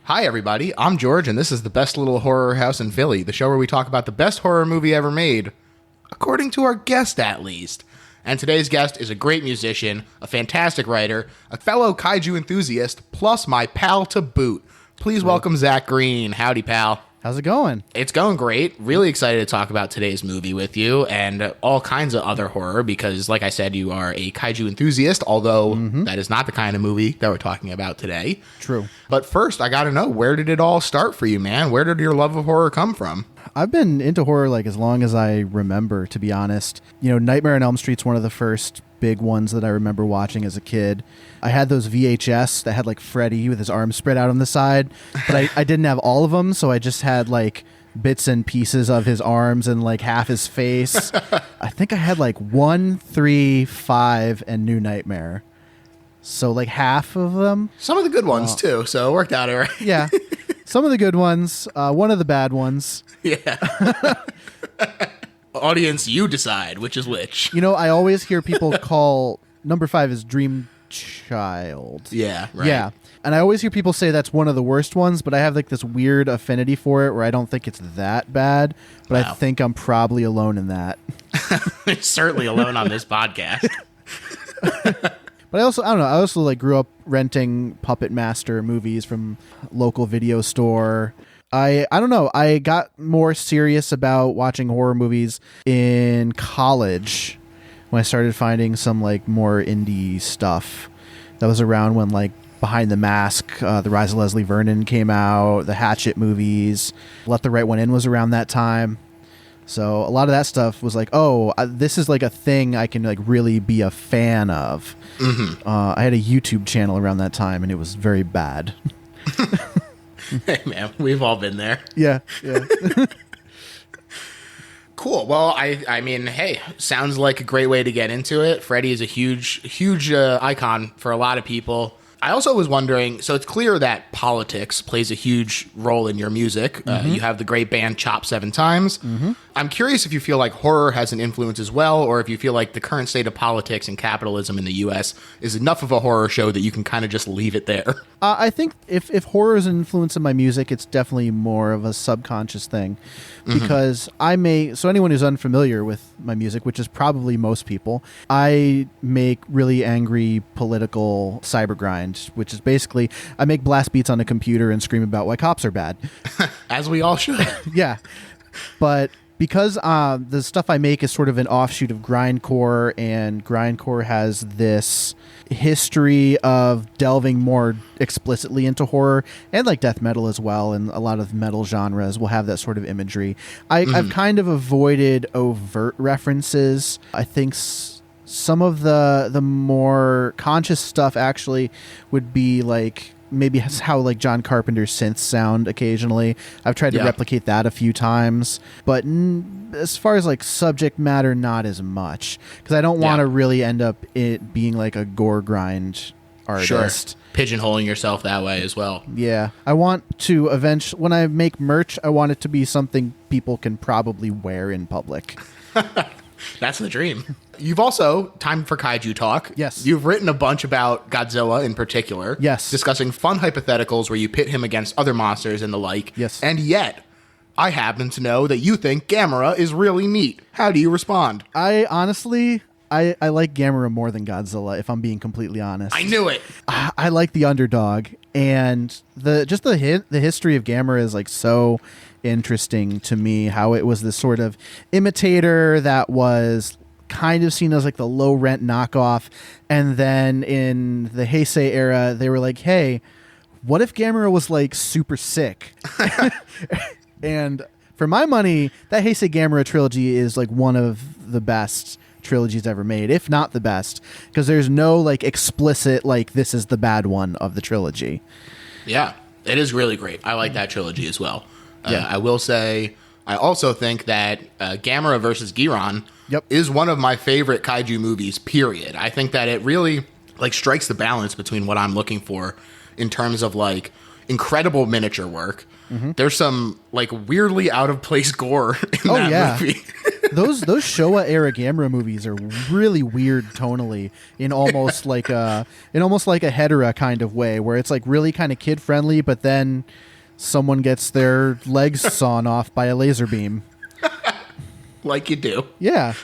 Hi, everybody. I'm George, and this is the best little horror house in Philly, the show where we talk about the best horror movie ever made, according to our guest, at least. And today's guest is a great musician, a fantastic writer, a fellow kaiju enthusiast, plus my pal to boot. Please welcome Zak Greene. Howdy, pal. How's it going? It's going great. Really excited to talk about today's movie with you and all kinds of other horror because, like I said, you are a kaiju enthusiast, although that is not the kind of movie that we're talking about today. True. But first, I got to know, where did it all start for you, man? Where did your love of horror come from? I've been into horror like as long as I remember, to be honest. You know, Nightmare on Elm Street's one of the first big ones that I remember watching as a kid. I had those VHS that had like Freddy with his arms spread out on the side, but I didn't have all of them, so I just had like bits and pieces of his arms and like half his face. I think I had like 1, 3, 5, and New Nightmare. So like half of them. Some of the good ones too, so it worked out all right. Yeah. Some of the good ones, one of the bad ones. Yeah. Audience, you decide which is which. You know, I always hear people call number 5 is Dream Child. Yeah, right. Yeah. And I always hear people say that's one of the worst ones, but I have like this weird affinity for it where I don't think it's that bad, but I think I'm probably alone in that. Certainly alone on this podcast. But I don't know, I also like grew up renting Puppet Master movies from local video store. I don't know, I got more serious about watching horror movies in college when I started finding some like more indie stuff. That was around when like Behind the Mask, The Rise of Leslie Vernon came out, the Hatchet movies, Let the Right One In was around that time. So a lot of that stuff was like, oh, this is like a thing I can like really be a fan of. I had a YouTube channel around that time, and it was very bad. Hey, man, we've all been there. Yeah. Cool. Well, I mean, hey, sounds like a great way to get into it. Freddy is a huge icon for a lot of people. I also was wondering, so it's clear that politics plays a huge role in your music. You have the great band Chop 7 Times. I'm curious if you feel like horror has an influence as well, or if you feel like the current state of politics and capitalism in the U.S. is enough of a horror show that you can kind of just leave it there. I think if horror is an influence in my music, it's definitely more of a subconscious thing. Because so anyone who's unfamiliar with my music, which is probably most people, I make really angry political cyber grind, which is basically I make blast beats on a computer and scream about why cops are bad. As we all should. Yeah. But because the stuff I make is sort of an offshoot of grindcore, and grindcore has this history of delving more explicitly into horror, and like death metal as well, and a lot of metal genres will have that sort of imagery. I've kind of avoided overt references. I think some of the more conscious stuff actually would be like maybe how like John Carpenter's synths sound occasionally. I've tried to replicate that a few times, but as far as like subject matter, not as much, because I don't want to really end up it being like a gore grind artist. Sure. Pigeonholing yourself that way as well. Yeah. I want to eventually, when I make merch, I want it to be something people can probably wear in public. That's the dream. You've also, time for kaiju talk. Yes. You've written a bunch about Godzilla in particular. Yes. Discussing fun hypotheticals where you pit him against other monsters and the like. Yes. And yet, I happen to know that you think Gamera is really neat. How do you respond? I honestly, I like Gamera more than Godzilla, if I'm being completely honest. I knew it. I like the underdog, and the history of Gamera is like so interesting to me, how it was this sort of imitator that was kind of seen as like the low rent knockoff, and then in the Heisei era they were like, hey, what if Gamera was like super sick? And for my money, that Heisei Gamera trilogy is like one of the best trilogies ever made, if not the best, because there's no like explicit like this is the bad one of the trilogy. Yeah, it is really great. I like that trilogy as well. I will say I also think that Gamera versus Giron is one of my favorite kaiju movies, period. I think that it really like strikes the balance between what I'm looking for in terms of like incredible miniature work. There's some like weirdly out of place gore in that movie. those Showa era Gamera movies are really weird tonally in almost like a Hedera kind of way, where it's like really kind of kid friendly, but then someone gets their legs sawn off by a laser beam. Like you do. Yeah.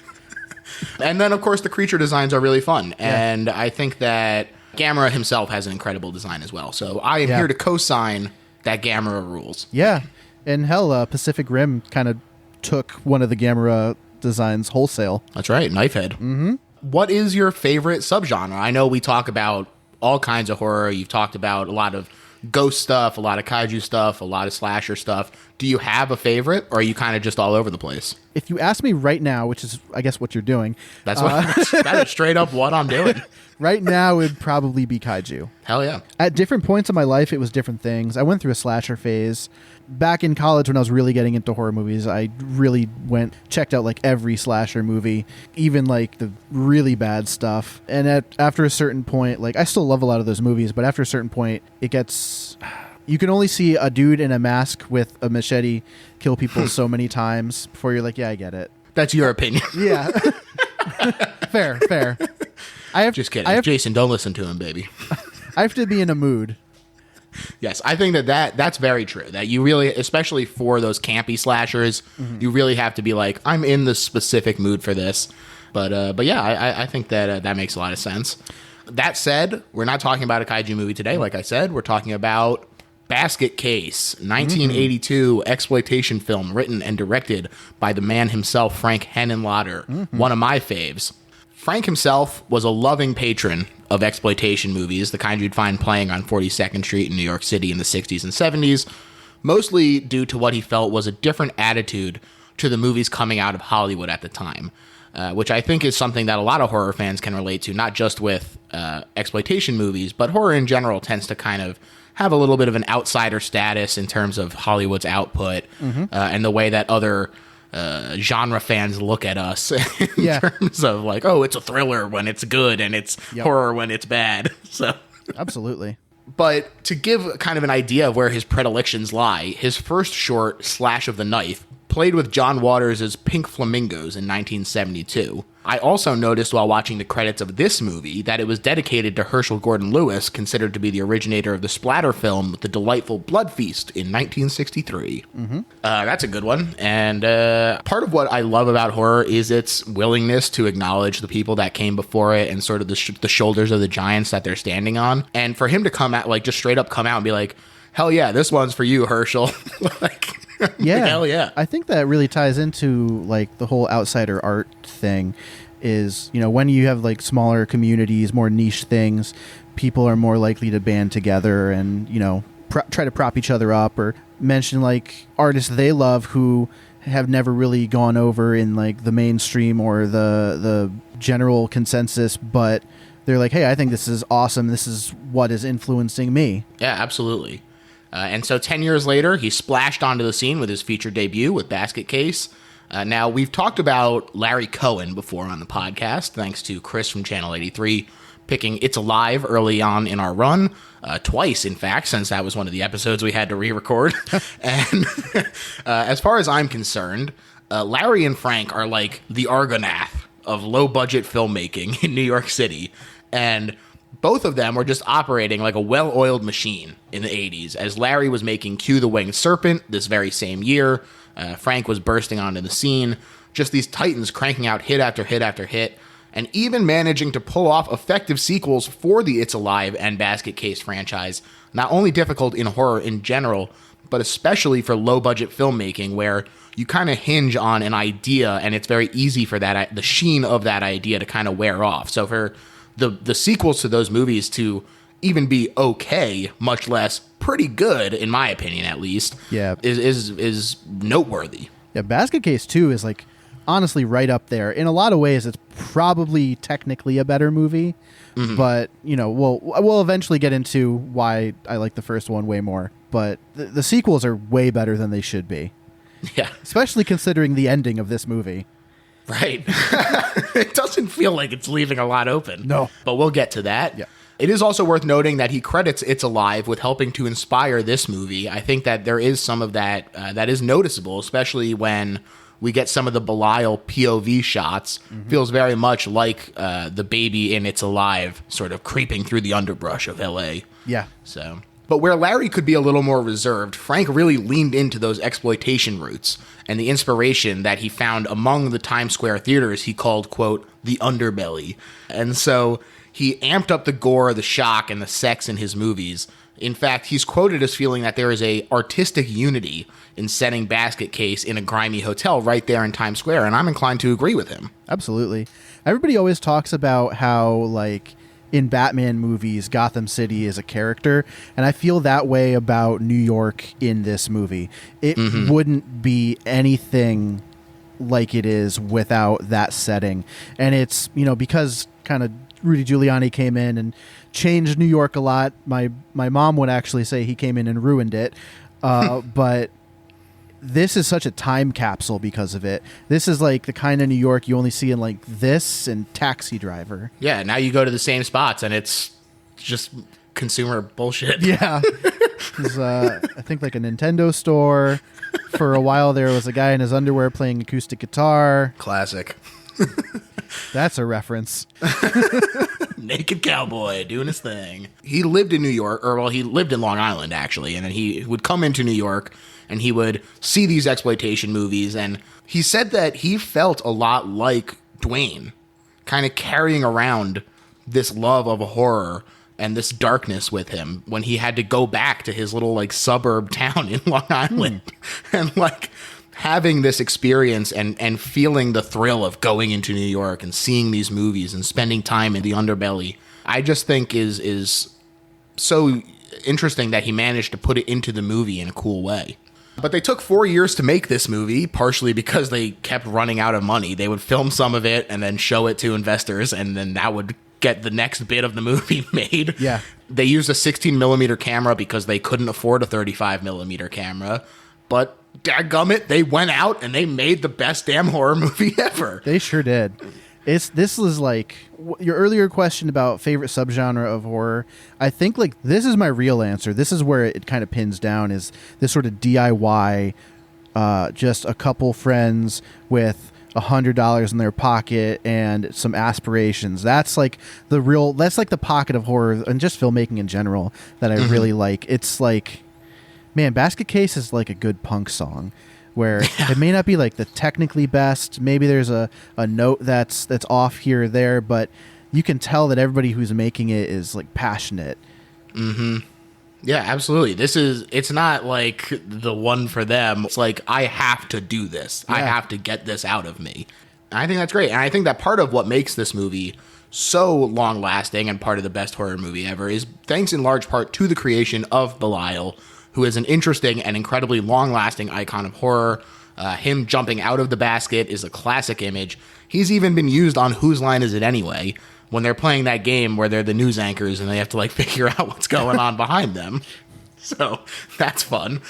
And then, of course, the creature designs are really fun. And I think that Gamera himself has an incredible design as well. So I am here to co-sign that Gamera rules. Yeah. And hell, Pacific Rim kind of took one of the Gamera designs wholesale. That's right. Knifehead. Mm-hmm. What is your favorite subgenre? I know we talk about all kinds of horror. You've talked about a lot of ghost stuff, a lot of kaiju stuff, a lot of slasher stuff. Do you have a favorite, or are you kind of just all over the place? If you ask me right now, which is, I guess, what you're doing. That's that is straight up what I'm doing. Right now, it would probably be kaiju. Hell yeah. At different points in my life, it was different things. I went through a slasher phase. Back in college, when I was really getting into horror movies, I really checked out like every slasher movie, even like the really bad stuff. And after a certain point, like I still love a lot of those movies, but after a certain point, it gets... You can only see a dude in a mask with a machete kill people so many times before you're like, yeah, I get it. That's your opinion. Yeah. Fair. Just kidding. Jason, don't listen to him, baby. I have to be in a mood. Yes, I think that's very true. That you really, especially for those campy slashers, you really have to be like, I'm in the specific mood for this. But yeah, I think that makes a lot of sense. That said, we're not talking about a kaiju movie today. Like I said, we're talking about Basket Case, 1982 exploitation film written and directed by the man himself, Frank Henenlotter, one of my faves. Frank himself was a loving patron of exploitation movies, the kind you'd find playing on 42nd Street in New York City in the 60s and 70s, mostly due to what he felt was a different attitude to the movies coming out of Hollywood at the time, which I think is something that a lot of horror fans can relate to, not just with exploitation movies, but horror in general tends to kind of have a little bit of an outsider status in terms of Hollywood's output and the way that other genre fans look at us in terms of like, oh, it's a thriller when it's good and it's horror when it's bad. So absolutely. But to give kind of an idea of where his predilections lie, his first short, Slash of the Knife, played with John Waters' Pink Flamingos in 1972. I also noticed while watching the credits of this movie that it was dedicated to Herschel Gordon Lewis, considered to be the originator of the splatter film The Delightful Blood Feast in 1963. That's a good one. And part of what I love about horror is its willingness to acknowledge the people that came before it and sort of the shoulders of the giants that they're standing on. And for him to come out, like just straight up come out and be like, hell yeah, this one's for you, Herschel. Like, yeah, hell yeah. I think that really ties into like the whole outsider art thing. Is, you know, when you have like smaller communities, more niche things, people are more likely to band together and, you know, try to prop each other up or mention like artists they love who have never really gone over in like the mainstream or the general consensus, but they're like, hey, I think this is awesome. This is what is influencing me. Yeah, absolutely. And so 10 years later, he splashed onto the scene with his feature debut with Basket Case. Now, we've talked about Larry Cohen before on the podcast, thanks to Chris from Channel 83 picking It's Alive early on in our run, twice, in fact, since that was one of the episodes we had to re-record. And as far as I'm concerned, Larry and Frank are like the Argonath of low-budget filmmaking in New York City. And both of them were just operating like a well-oiled machine in the 80s, as Larry was making Cue the Winged Serpent this very same year. Frank was bursting onto the scene, just these titans cranking out hit after hit after hit, and even managing to pull off effective sequels for the It's Alive and Basket Case franchise, not only difficult in horror in general, but especially for low-budget filmmaking, where you kind of hinge on an idea, and it's very easy for that the sheen of that idea to kind of wear off. So for the sequels to those movies to even be okay, much less pretty good, in my opinion at least, is noteworthy. Yeah, Basket Case 2 is like honestly right up there. In a lot of ways, it's probably technically a better movie, but you know, we'll eventually get into why I like the first one way more. But the sequels are way better than they should be. Yeah, especially considering the ending of this movie. Right. It doesn't feel like it's leaving a lot open. No, but we'll get to that. Yeah. It is also worth noting that he credits It's Alive with helping to inspire this movie. I think that there is some of that that is noticeable, especially when we get some of the Belial POV shots. Feels very much like the baby in It's Alive sort of creeping through the underbrush of L.A. Yeah. So, but where Larry could be a little more reserved, Frank really leaned into those exploitation roots and the inspiration that he found among the Times Square theaters he called, quote, the underbelly. And so he amped up the gore, the shock, and the sex in his movies. In fact, he's quoted as feeling that there is a artistic unity in setting Basket Case in a grimy hotel right there in Times Square, and I'm inclined to agree with him. Absolutely. Everybody always talks about how, like, in Batman movies, Gotham City is a character, and I feel that way about New York in this movie. It wouldn't be anything like it is without that setting. And it's, you know, because kind of Rudy Giuliani came in and changed New York a lot. My mom would actually say he came in and ruined it. But this is such a time capsule because of it. This is like the kind of New York you only see in like this and Taxi Driver. Yeah, now you go to the same spots and it's just consumer bullshit. Yeah. There's, I think like a Nintendo store. For a while there was a guy in his underwear playing acoustic guitar. Classic. That's a reference. Naked cowboy doing his thing. He lived in New York, or well, he lived in Long Island actually, and then he would come into New York and he would see these exploitation movies, and he said that he felt a lot like Dwayne, kind of carrying around this love of horror and this darkness with him when he had to go back to his little like suburb town in Long Island and like having this experience and feeling the thrill of going into New York and seeing these movies and spending time in the underbelly. I just think is so interesting that he managed to put it into the movie in a cool way. But they took 4 years to make this movie, partially because they kept running out of money. They would film some of it and then show it to investors, and then that would get the next bit of the movie made. Yeah. They used a 16 millimeter camera because they couldn't afford a 35 millimeter camera. But dadgummit, they went out and they made the best damn horror movie ever. They sure did. This was like your earlier question about favorite subgenre of horror. I think like this is my real answer. This is where it kind of pins down, is this sort of DIY, just a couple friends with $100 in their pocket and some aspirations. That's like that's like the pocket of horror and just filmmaking in general that I really like. It's like, man, Basket Case is like a good punk song where it may not be like the technically best. Maybe there's a note that's off here or there, but you can tell that everybody who's making it is like passionate. Yeah, absolutely. It's not like the one for them. It's like, I have to do this. Yeah. I have to get this out of me. And I think that's great. And I think that part of what makes this movie so long lasting and part of the best horror movie ever is thanks in large part to the creation of Belial, who is an interesting and incredibly long-lasting icon of horror. Him jumping out of the basket is a classic image. He's even been used on Whose Line Is It Anyway? When they're playing that game where they're the news anchors and they have to like figure out what's going on behind them. So that's fun.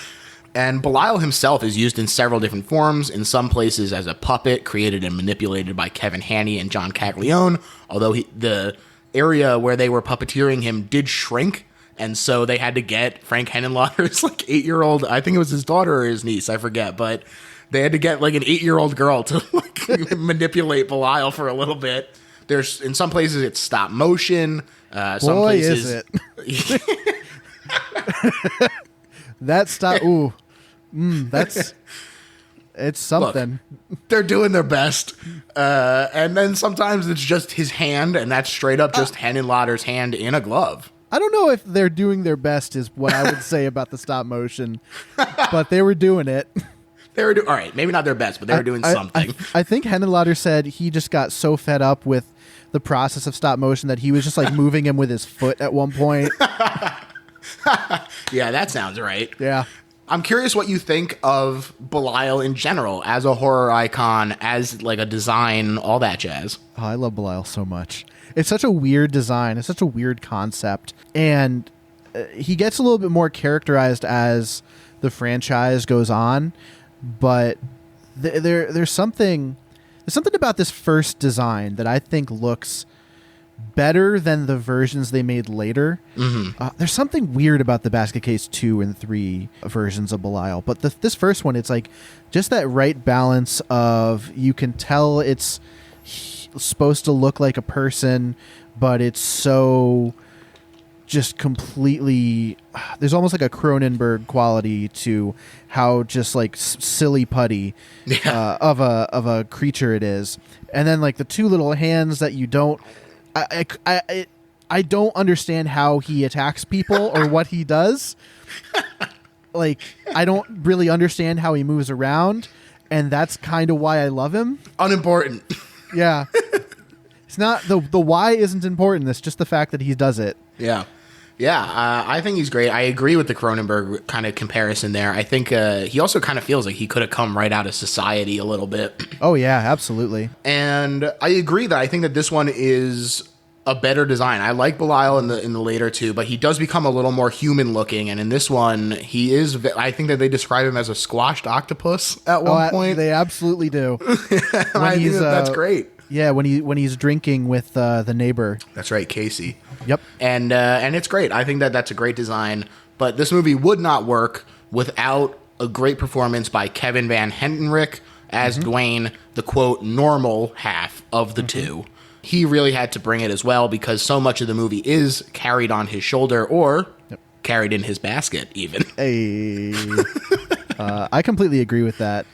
And Belial himself is used in several different forms, in some places as a puppet created and manipulated by Kevin Haney and John Caglione, although the area where they were puppeteering him did shrink. And so they had to get Frank Henenlotter's like 8-year-old, I think it was his daughter or his niece, I forget, but they had to get like an 8-year-old girl to like manipulate Belial for a little bit. There's in some places it's stop motion. Some Boy, places is it. That stop. Ooh, it's something. Look, they're doing their best, and then sometimes it's just his hand, and that's straight up just Henenlotter's hand in a glove. I don't know if they're doing their best is what I would say about the stop motion, but they were doing it. They were all right, maybe not their best, but they were doing something. I think Henenlotter said he just got so fed up with the process of stop motion that he was just like moving him with his foot at one point. Yeah, that sounds right. Yeah. I'm curious what you think of Belial in general as a horror icon, as like a design, all that jazz. Oh, I love Belial so much. It's such a weird design. It's such a weird concept. And he gets a little bit more characterized as the franchise goes on. But there's something about this first design that I think looks better than the versions they made later. There's something weird about the Basket Case 2 and 3 versions of Belial, but this first one, it's like just that right balance of, you can tell it's supposed to look like a person, but it's so just completely, there's almost like a Cronenberg quality to how just like silly putty of a creature it is. And then like the two little hands that you don't, I don't understand how he attacks people or what he does. Like, I don't really understand how he moves around, and that's kind of why I love him. Unimportant. Yeah. It's not the why isn't important. It's just the fact that he does it. Yeah. Yeah, I think he's great. I agree with the Cronenberg kind of comparison there. I think he also kind of feels like he could have come right out of Society a little bit. Oh, yeah, absolutely. And I agree that I think that this one is a better design. I like Belial in the later two, but he does become a little more human looking. And in this one, he is. I think that they describe him as a squashed octopus at one point. They absolutely do. I think that's great. Yeah, when he's drinking with the neighbor. That's right, Casey. Yep. And it's great. I think that that's a great design. But this movie would not work without a great performance by Kevin Van Hentenryck as Dwayne, the quote normal half of the two. He really had to bring it as well, because so much of the movie is carried on his shoulder or carried in his basket even. Hey. I completely agree with that.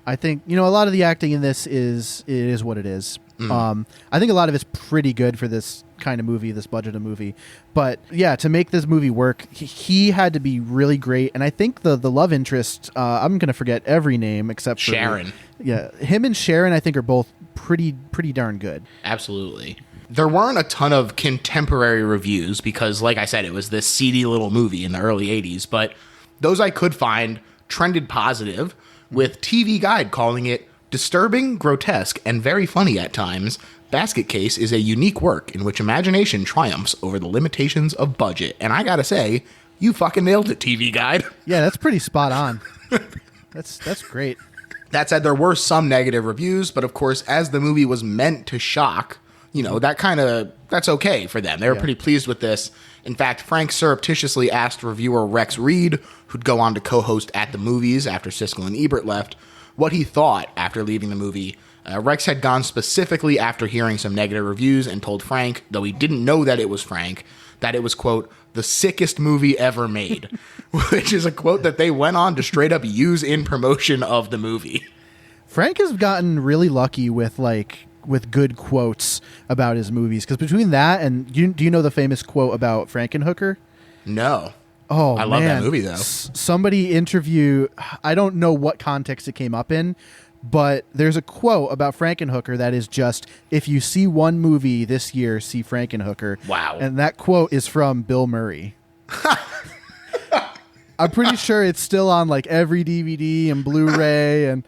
I think, a lot of the acting in this is what it is. I think a lot of it's pretty good for this kind of movie, this budget of movie. But yeah, to make this movie work, he had to be really great. And I think the love interest, I'm going to forget every name except for Sharon. Yeah, him and Sharon, I think, are both pretty darn good. Absolutely. There weren't a ton of contemporary reviews because, like I said, it was this seedy little movie in the early 80s. But those I could find trended positive, with TV Guide calling it disturbing, grotesque, and very funny at times. Basket Case is a unique work in which imagination triumphs over the limitations of budget. And I gotta say, you fucking nailed it, TV Guide. Yeah, that's pretty spot on. That's great. That said, there were some negative reviews, but of course, as the movie was meant to shock, that's okay for them. They were pretty pleased with this. In fact, Frank surreptitiously asked reviewer Rex Reed, who'd go on to co-host At the Movies after Siskel and Ebert left, what he thought after leaving the movie. Rex had gone specifically after hearing some negative reviews and told Frank, though he didn't know that it was Frank, that it was, quote, the sickest movie ever made, which is a quote that they went on to straight up use in promotion of the movie. Frank has gotten really lucky with good quotes about his movies, because between that and do you know the famous quote about Frankenhooker? No. Oh, I love that movie though. Somebody I don't know what context it came up in, but there's a quote about Frankenhooker that is just, if you see one movie this year, see Frankenhooker. Wow. And that quote is from Bill Murray. I'm pretty sure it's still on like every DVD and Blu-ray, and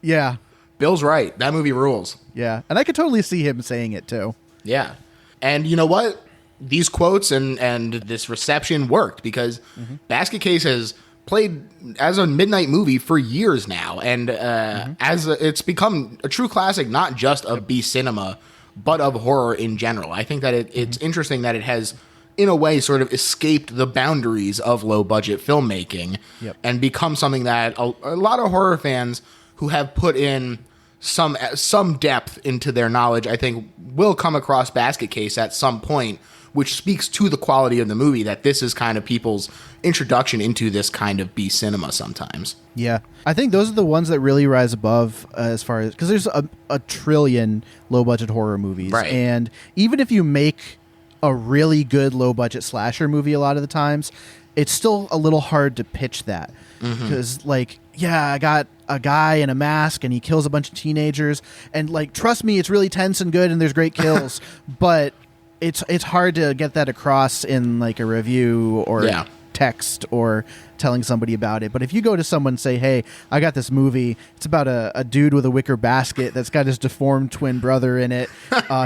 yeah. Bill's right. That movie rules. Yeah. And I could totally see him saying it too. Yeah. And you know what? These quotes and this reception worked, because Basket Case has played as a midnight movie for years now. And it's become a true classic, not just of B cinema, but of horror in general. I think that it's interesting that it has, in a way, sort of escaped the boundaries of low budget filmmaking and become something that a lot of horror fans who have put in some depth into their knowledge, I think, will come across Basket Case at some point, which speaks to the quality of the movie, that this is kind of people's introduction into this kind of B cinema sometimes. Yeah. I think those are the ones that really rise above as far as, because there's a trillion low budget horror movies. Right. And even if you make a really good low budget slasher movie, a lot of the times, it's still a little hard to pitch that. Because I got a guy in a mask and he kills a bunch of teenagers, and trust me, it's really tense and good and there's great kills, but it's hard to get that across in a review or text or telling somebody about it. But if you go to someone and say, hey, I got this movie, it's about a dude with a wicker basket that's got his deformed twin brother in it,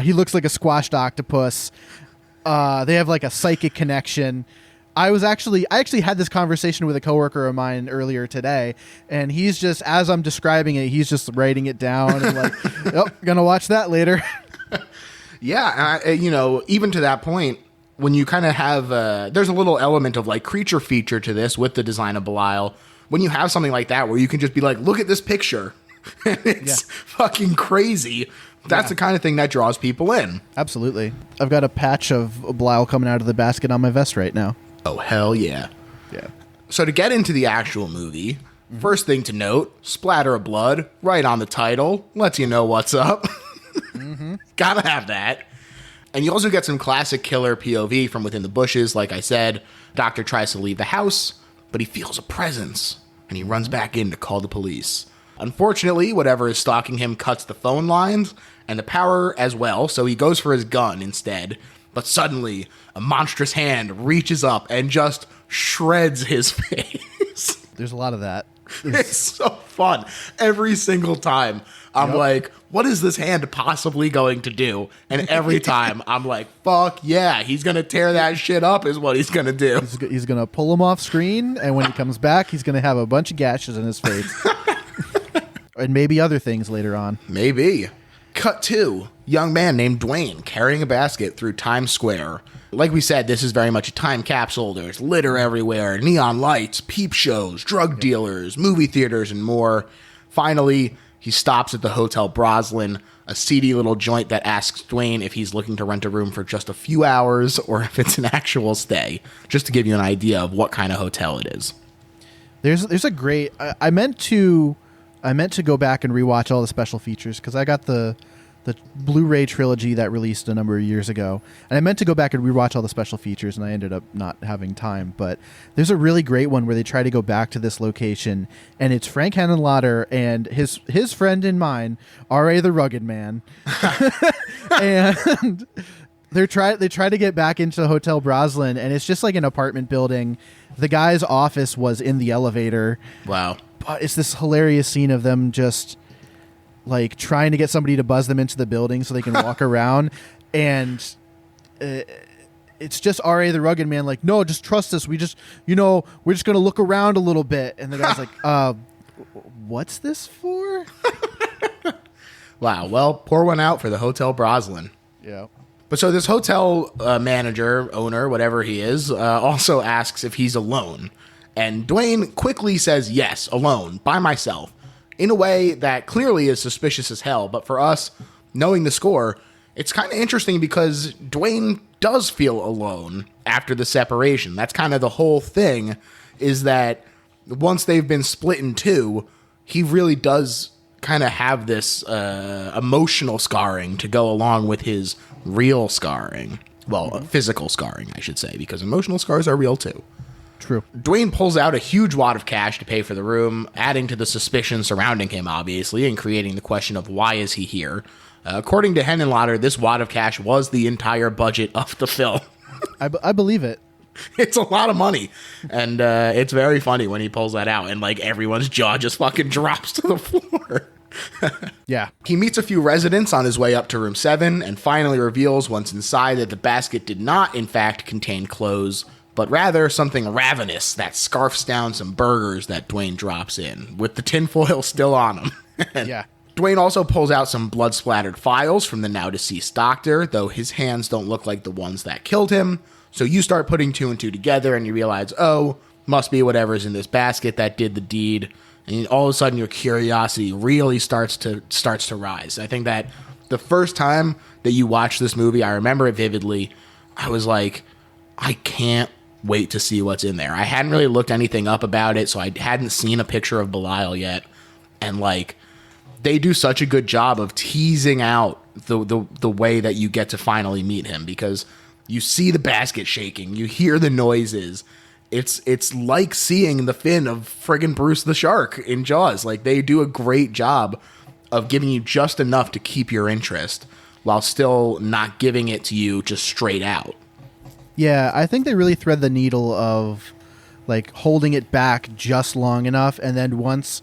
he looks like a squashed octopus, they have a psychic connection. I actually had this conversation with a coworker of mine earlier today, and he's just, as I'm describing it, he's just writing it down and gonna watch that later. Yeah, even to that point, when you kind of have, there's a little element of like creature feature to this with the design of Belial. When you have something like that where you can just be like, look at this picture, and it's fucking crazy. That's the kind of thing that draws people in. Absolutely. I've got a patch of Belial coming out of the basket on my vest right now. Oh, hell yeah. Yeah. So to get into the actual movie, first thing to note, splatter of blood right on the title. Lets you know what's up. Gotta have that. And you also get some classic killer POV from within the bushes. Like I said, Doctor tries to leave the house, but he feels a presence, and he runs back in to call the police. Unfortunately, whatever is stalking him cuts the phone lines and the power as well, so he goes for his gun instead. But suddenly, a monstrous hand reaches up and just shreds his face. There's a lot of that. It's so fun. Every single time, I'm like, what is this hand possibly going to do? And every time, I'm like, fuck yeah, he's going to tear that shit up is what he's going to do. He's going to pull him off screen, and when he comes back, he's going to have a bunch of gashes in his face. And maybe other things later on. Maybe. Cut to young man named Dwayne carrying a basket through Times Square. Like we said, this is very much a time capsule. There's litter everywhere, neon lights, peep shows, drug dealers, movie theaters, and more. Finally, he stops at the Hotel Broslin, a seedy little joint that asks Dwayne if he's looking to rent a room for just a few hours or if it's an actual stay, just to give you an idea of what kind of hotel it is. There's a great... I meant to go back and rewatch all the special features because I got the Blu-ray trilogy that released a number of years ago, and I meant to go back and rewatch all the special features, and I ended up not having time. But there's a really great one where they try to go back to this location, and it's Frank Henenlotter and his friend and mine, R.A. the Rugged Man, and they try to get back into Hotel Broslin, and it's just like an apartment building. The guy's office was in the elevator. Wow. But it's this hilarious scene of them just like trying to get somebody to buzz them into the building so they can walk around, and it's just R.A. the Rugged Man like, no, just trust us. We're just going to look around a little bit. And the guy's like, what's this for? Wow. Well, pour one out for the Hotel Broslin. Yeah. But so this hotel manager, owner, whatever he is, also asks if he's alone. And Dwayne quickly says, yes, alone, by myself, in a way that clearly is suspicious as hell. But for us, knowing the score, it's kind of interesting because Dwayne does feel alone after the separation. That's kind of the whole thing, is that once they've been split in two, he really does kind of have this emotional scarring to go along with his real scarring. Well, physical scarring, I should say, because emotional scars are real too. True. Dwayne pulls out a huge wad of cash to pay for the room, adding to the suspicion surrounding him, obviously, and creating the question of why is he here. According to Henenlotter, this wad of cash was the entire budget of the film. I believe it. It's a lot of money, and it's very funny when he pulls that out, and like everyone's jaw just fucking drops to the floor. Yeah. He meets a few residents on his way up to room 7, and finally reveals once inside that the basket did not, in fact, contain clothes, but rather something ravenous that scarfs down some burgers that Dwayne drops in, with the tinfoil still on him. Yeah. Dwayne also pulls out some blood-splattered files from the now-deceased doctor, though his hands don't look like the ones that killed him. So you start putting two and two together, and you realize, oh, must be whatever's in this basket that did the deed. And all of a sudden, your curiosity really starts to rise. I think that the first time that you watch this movie, I remember it vividly, I was like, I can't wait to see what's in there. I hadn't really looked anything up about it, so I hadn't seen a picture of Belial yet. And like, they do such a good job of teasing out the way that you get to finally meet him, because you see the basket shaking, you hear the noises. It's like seeing the fin of friggin' Bruce the Shark in Jaws. Like, they do a great job of giving you just enough to keep your interest while still not giving it to you just straight out. Yeah, I think they really thread the needle of like holding it back just long enough, and then once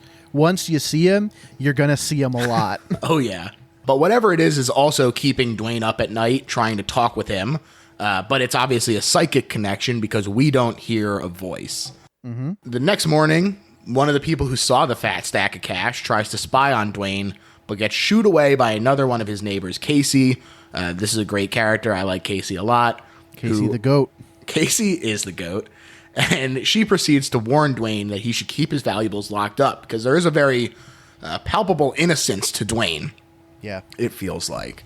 you see him, you're gonna see him a lot. Oh yeah. But whatever it is also keeping Dwayne up at night, trying to talk with him. But it's obviously a psychic connection because we don't hear a voice. The next morning, one of the people who saw the fat stack of cash tries to spy on Dwayne, but gets shooed away by another one of his neighbors, Casey. This is a great character. I like Casey a lot. Casey the goat. Casey is the goat. And she proceeds to warn Dwayne that he should keep his valuables locked up because there is a very palpable innocence to Dwayne. Yeah. It feels like.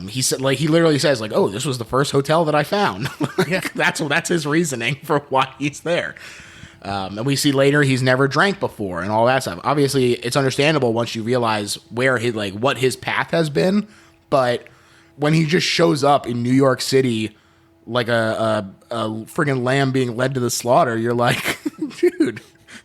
He said, like, he literally says, like, "Oh, this was the first hotel that I found." Yeah. That's his reasoning for why he's there. And we see later he's never drank before and all that stuff. Obviously, it's understandable once you realize where his, like, what his path has been. But when he just shows up in New York City like a friggin' lamb being led to the slaughter, you're like, dude,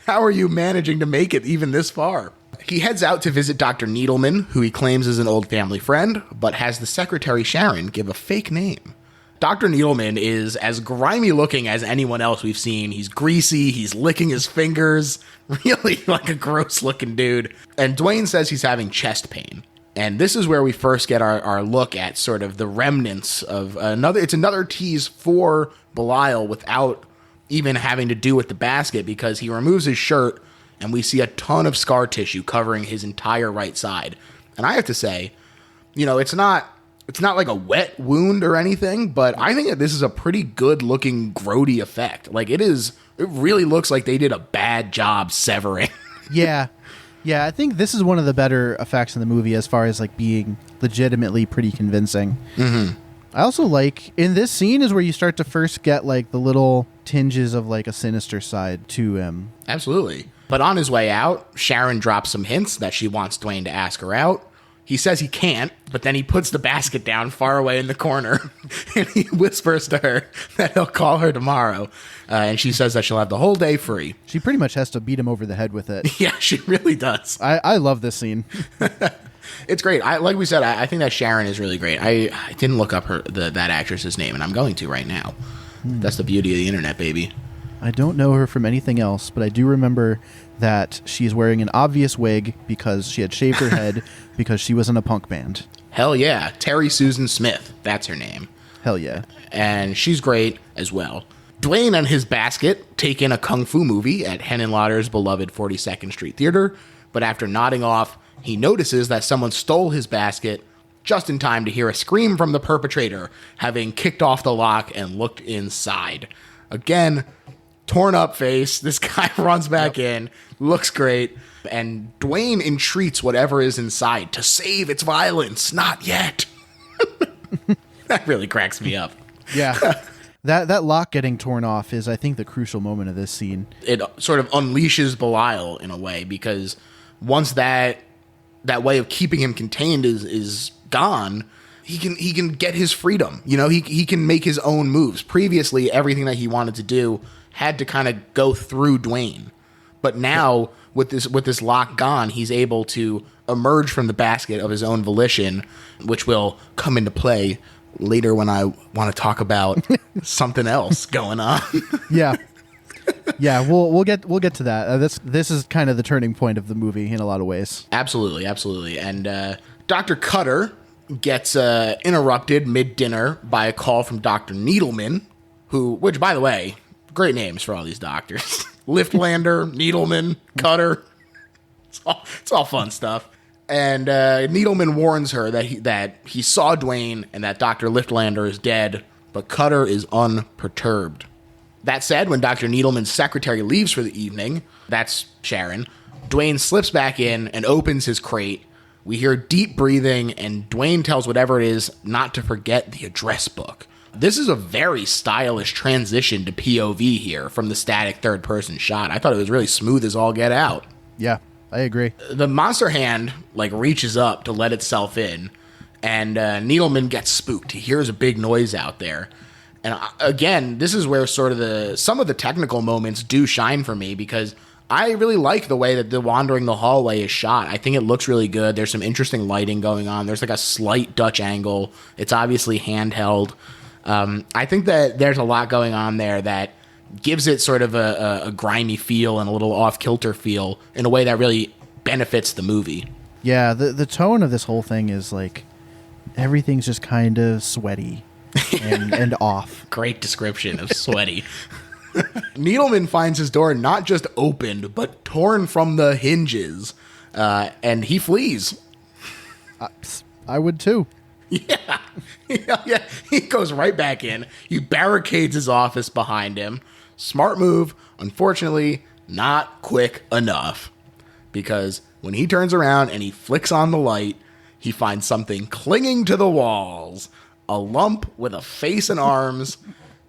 how are you managing to make it even this far? He heads out to visit Dr. Needleman, who he claims is an old family friend, but has the secretary Sharon give a fake name. Dr. Needleman is as grimy looking as anyone else we've seen. He's greasy, he's licking his fingers, really like a gross looking dude. And Dwayne says he's having chest pain. And this is where we first get our look at sort of the remnants of another tease for Belial without even having to do with the basket, because he removes his shirt and we see a ton of scar tissue covering his entire right side. And I have to say, you know, it's not like a wet wound or anything, but I think that this is a pretty good looking grody effect. Like it really looks like they did a bad job severing. Yeah. Yeah, I think this is one of the better effects in the movie as far as like being legitimately pretty convincing. Mm-hmm. I also like in this scene is where you start to first get like the little tinges of like a sinister side to him. Absolutely. But on his way out, Sharon drops some hints that she wants Dwayne to ask her out. He says he can't, but then he puts the basket down far away in the corner and he whispers to her that he'll call her tomorrow. And she says that she'll have the whole day free. She pretty much has to beat him over the head with it. Yeah, she really does. I love this scene. It's great. Like we said, I think that Sharon is really great. I didn't look up that actress's name, and I'm going to right now. That's the beauty of the internet, baby. I don't know her from anything else, but I do remember that she's wearing an obvious wig because she had shaved her head because she was in a punk band. Hell yeah. Terry Susan Smith. That's her name. Hell yeah. And she's great as well. Dwayne and his basket take in a kung fu movie at Henenlotter's beloved 42nd Street Theater, but after nodding off, he notices that someone stole his basket just in time to hear a scream from the perpetrator, having kicked off the lock and looked inside. Again, torn up face. This guy runs back in, looks great, and Dwayne entreats whatever is inside to save its violence. Not yet. That really cracks me up. Yeah. That lock getting torn off is, I think, the crucial moment of this scene. It sort of unleashes Belial in a way, because once that way of keeping him contained is gone, he can get his freedom. You know, he can make his own moves. Previously, everything that he wanted to do had to kind of go through Dwayne. But now, with this lock gone, he's able to emerge from the basket of his own volition, which will come into play later when I want to talk about something else going on. Yeah. Yeah, we'll get to that. This is kind of the turning point of the movie in a lot of ways. Absolutely. And Dr. Cutter gets interrupted mid-dinner by a call from Dr. Needleman, which, by the way, great names for all these doctors. Liftlander, Needleman, Cutter. It's all fun stuff. And Needleman warns her that he saw Dwayne and that Dr. Liftlander is dead, but Cutter is unperturbed. That said, when Dr. Needleman's secretary leaves for the evening, that's Sharon, Dwayne slips back in and opens his crate. We hear deep breathing, and Dwayne tells whatever it is not to forget the address book. This is a very stylish transition to POV here from the static third-person shot. I thought it was really smooth as all get out. Yeah, I agree. The monster hand reaches up to let itself in, and Needleman gets spooked. He hears a big noise out there. And again, this is where sort of some of the technical moments do shine for me, because I really like the way that the Wandering the Hallway is shot. I think it looks really good. There's some interesting lighting going on. There's a slight Dutch angle. It's obviously handheld. I think that there's a lot going on there that gives it sort of a grimy feel and a little off-kilter feel in a way that really benefits the movie. Yeah, the tone of this whole thing is everything's just kind of sweaty and off. Great description of sweaty. Needleman finds his door not just opened, but torn from the hinges. and he flees. I would too. Yeah. Yeah. He goes right back in. He barricades his office behind him. Smart move. Unfortunately, not quick enough. Because when he turns around and he flicks on the light, he finds something clinging to the walls. A lump with a face and arms.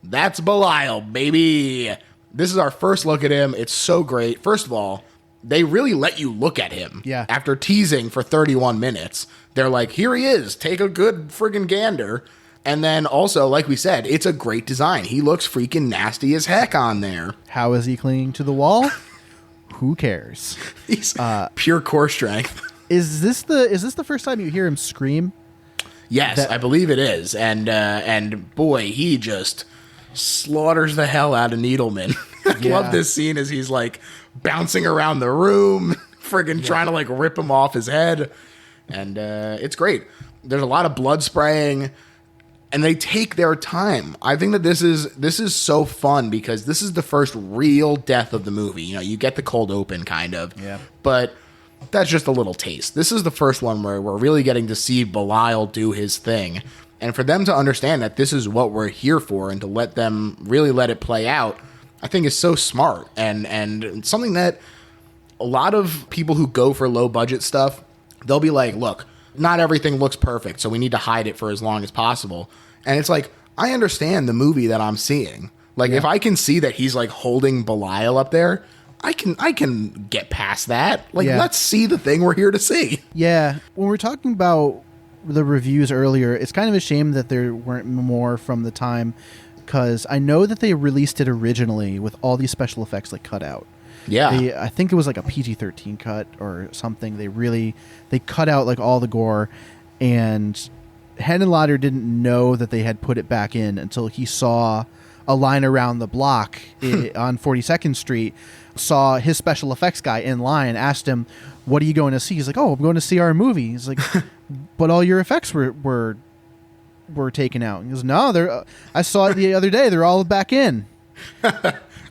That's Belial, baby. This is our first look at him. It's so great. First of all, they really let you look at him. Yeah. After teasing for 31 minutes. They're like, here he is. Take a good friggin' gander. And then also, like we said, it's a great design. He looks freaking nasty as heck on there. How is he clinging to the wall? Who cares? He's pure core strength. Is this the first time you hear him scream? Yes, I believe it is. And boy, he just slaughters the hell out of Needleman. I love this scene as he's like bouncing around the room, friggin' trying to like rip him off his head. And it's great. There's a lot of blood spraying, and they take their time. I think that this is so fun because this is the first real death of the movie. You know, you get the cold open kind of, but that's just a little taste. This is the first one where we're really getting to see Belial do his thing, and for them to understand that this is what we're here for, and to let them really let it play out, I think is so smart and something that a lot of people who go for low budget stuff, they'll be like, look, not everything looks perfect, so we need to hide it for as long as possible. And it's like, I understand the movie that I'm seeing. Like, if I can see that he's like holding Belial up there, I can get past that. Like, let's see the thing we're here to see. Yeah. When we're talking about the reviews earlier, it's kind of a shame that there weren't more from the time, because I know that they released it originally with all these special effects like cut out. Yeah. I think it was like a PG-13 cut or something. They cut out like all the gore, and Henenlotter didn't know that they had put it back in until he saw a line around the block on 42nd Street, saw his special effects guy in line, asked him, "What are you going to see?" He's like, "Oh, I'm going to see our movie." He's like, "But all your effects were taken out." He goes, "No, I saw it the other day. They're all back in."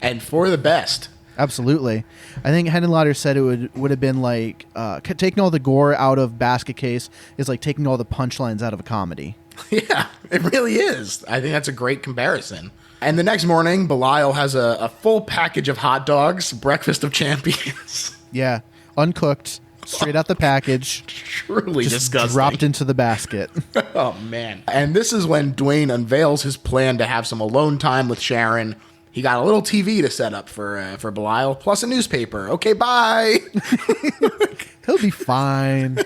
And for the best. Absolutely. I think Henenlotter said it would have been like taking all the gore out of Basket Case is like taking all the punchlines out of a comedy. Yeah, it really is. I think that's a great comparison. And the next morning, Belial has a full package of hot dogs, breakfast of champions. Yeah, uncooked, straight out the package. Truly just disgusting. Dropped into the basket. Oh, man. And this is when Dwayne unveils his plan to have some alone time with Sharon. He got a little TV to set up for Belial, plus a newspaper. Okay, bye. He'll be fine.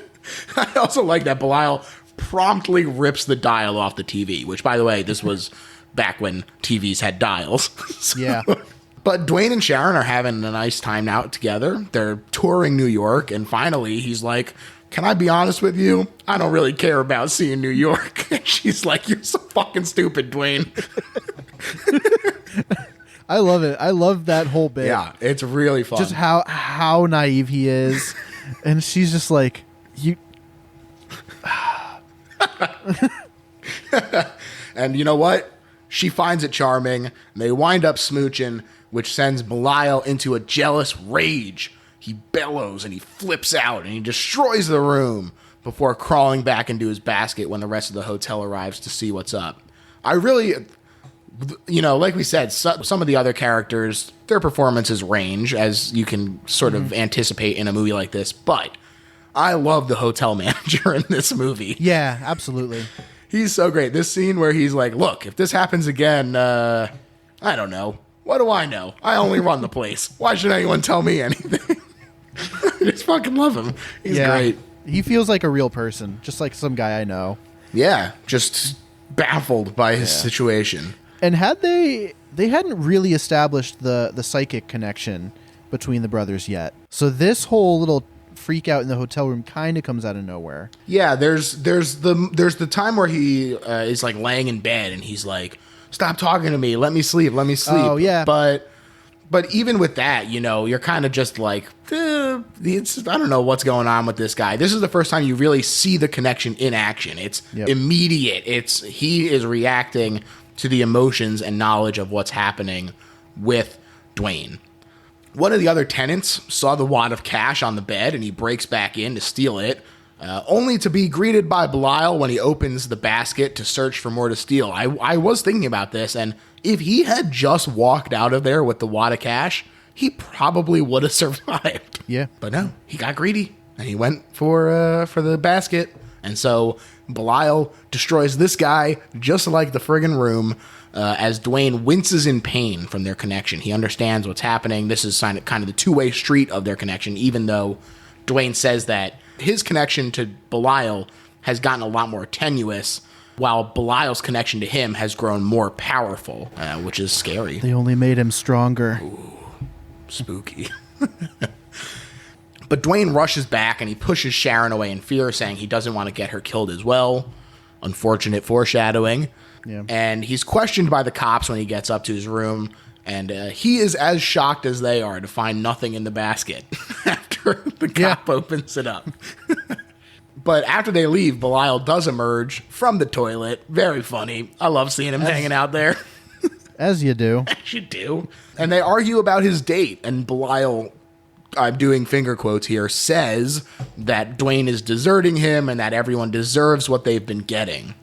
I also like that Belial promptly rips the dial off the TV, which, by the way, this was back when TVs had dials. So, yeah. But Dwayne and Sharon are having a nice time out together. They're touring New York, and finally he's like, "Can I be honest with you? I don't really care about seeing New York." And she's like, "You're so fucking stupid, Dwayne." I love it. I love that whole bit. Yeah, it's really fun. Just how naive he is. And she's just like, "You..." And you know what? She finds it charming. And they wind up smooching, which sends Belial into a jealous rage. He bellows and he flips out and he destroys the room before crawling back into his basket when the rest of the hotel arrives to see what's up. I really, you know, like we said, some of the other characters, their performances range, as you can sort of anticipate in a movie like this. But I love the hotel manager in this movie. Yeah, absolutely. He's so great. This scene where he's like, "Look, if this happens again, I don't know. What do I know? I only run the place. Why should anyone tell me anything?" I just fucking love him. He's great. He feels like a real person, just like some guy I know. Yeah, just baffled by his situation. And had they hadn't really established the psychic connection between the brothers yet. So this whole little freak out in the hotel room kind of comes out of nowhere. Yeah, there's the time where he is like laying in bed and he's like, "Stop talking to me. Let me sleep. Let me sleep." Oh, yeah. But even with that, you know, you're kind of just like, I don't know what's going on with this guy. This is the first time you really see the connection in action. It's immediate. He is reacting to the emotions and knowledge of what's happening with Dwayne. One of the other tenants saw the wad of cash on the bed, and he breaks back in to steal it, only to be greeted by Belial when he opens the basket to search for more to steal. I was thinking about this, and if he had just walked out of there with the wad of cash, he probably would have survived. Yeah. But no, he got greedy, and he went for the basket. And so Belial destroys this guy just like the friggin' room, as Dwayne winces in pain from their connection. He understands what's happening. This is kind of the two-way street of their connection, even though Dwayne says that his connection to Belial has gotten a lot more tenuous, while Belial's connection to him has grown more powerful, which is scary. They only made him stronger. Ooh, spooky. But Dwayne rushes back and he pushes Sharon away in fear, saying he doesn't want to get her killed as well. Unfortunate foreshadowing. Yeah. And he's questioned by the cops when he gets up to his room, and he is as shocked as they are to find nothing in the basket after the cop opens it up. But after they leave, Belial does emerge from the toilet. Very funny. I love seeing him hanging out there. As you do. As you do. And they argue about his date, and Belial, I'm doing finger quotes here, says that Dwayne is deserting him and that everyone deserves what they've been getting.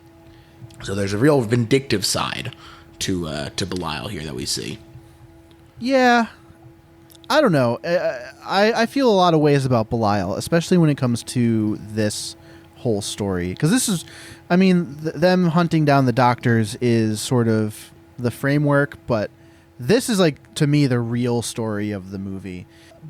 So there's a real vindictive side to Belial here that we see. Yeah. I don't know. I feel a lot of ways about Belial, especially when it comes to this whole story. Because this is, I mean, them hunting down the doctors is sort of the framework, but this is, like, to me, the real story of the movie.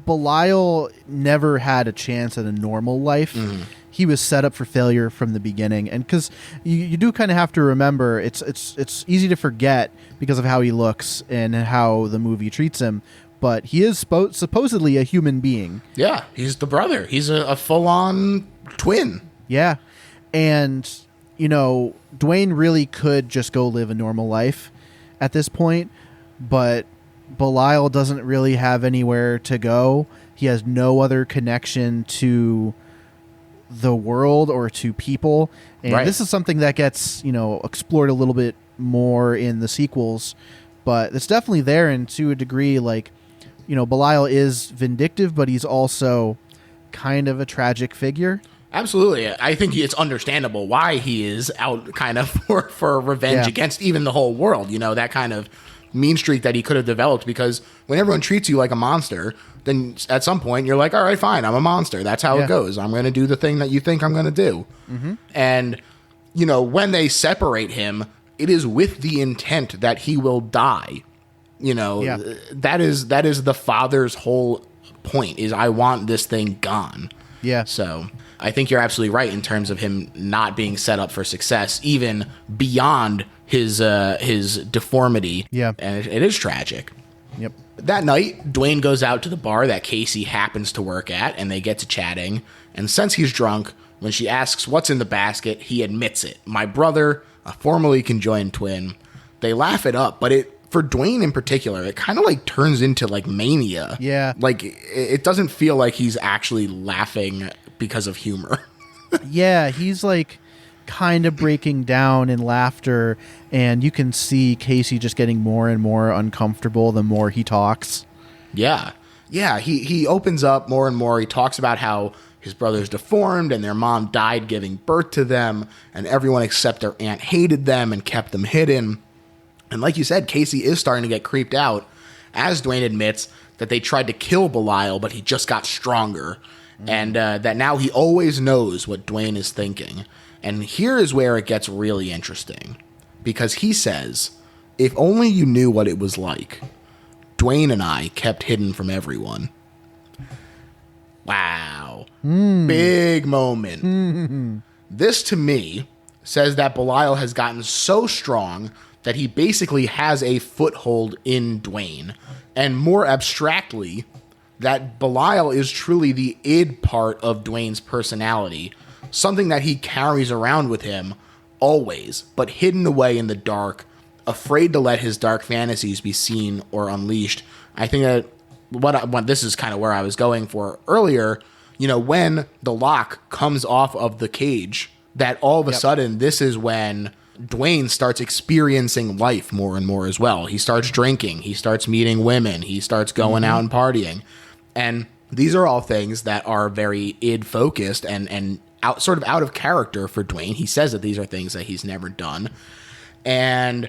Belial never had a chance at a normal life. Mm-hmm. He was set up for failure from the beginning. And because you do kind of have to remember, it's easy to forget because of how he looks and how the movie treats him. But he is supposedly a human being. Yeah, he's the brother. He's a full-on twin. Yeah. And, you know, Dwayne really could just go live a normal life at this point. But Belial doesn't really have anywhere to go. He has no other connection to the world or to people. And This is something that gets, you know, explored a little bit more in the sequels. But it's definitely there, and to a degree, like, you know, Belial is vindictive, but he's also kind of a tragic figure. Absolutely. I think it's understandable why he is out kind of for revenge against even the whole world. You know, that kind of mean streak that he could have developed, because when everyone treats you like a monster, then at some point you're like, all right, fine, I'm a monster. That's how it goes. I'm going to do the thing that you think I'm going to do. Mm-hmm. And, you know, when they separate him, it is with the intent that he will die. You know, that is the father's whole point, is I want this thing gone. Yeah. So I think you're absolutely right in terms of him not being set up for success, even beyond his deformity. Yeah. And it is tragic. Yep. That night, Dwayne goes out to the bar that Casey happens to work at, and they get to chatting. And since he's drunk, when she asks what's in the basket, he admits it. My brother, a formerly conjoined twin. They laugh it up, but for Dwayne in particular, it kind of like turns into like mania. Yeah. Like it doesn't feel like he's actually laughing because of humor. Yeah, he's like kind of breaking down in laughter, and you can see Casey just getting more and more uncomfortable the more he talks. Yeah. Yeah, he opens up more and more. He talks about how his brother's deformed and their mom died giving birth to them, and everyone except their aunt hated them and kept them hidden. And like you said, Casey is starting to get creeped out, as Dwayne admits that they tried to kill Belial, but he just got stronger. And that now he always knows what Dwayne is thinking. And here is where it gets really interesting. Because he says, if only you knew what it was like. Dwayne and I kept hidden from everyone. Wow. Big moment. This, to me, says that Belial has gotten so strong that he basically has a foothold in Dwayne. And more abstractly, that Belial is truly the id part of Dwayne's personality, something that he carries around with him always, but hidden away in the dark, afraid to let his dark fantasies be seen or unleashed. I think that what this is kind of where I was going for earlier, you know, when the lock comes off of the cage, that all of a sudden this is when Dwayne starts experiencing life more and more as well. He starts drinking. He starts meeting women. He starts going out and partying. And these are all things that are very id-focused and sort of out of character for Dwayne. He says that these are things that he's never done. And,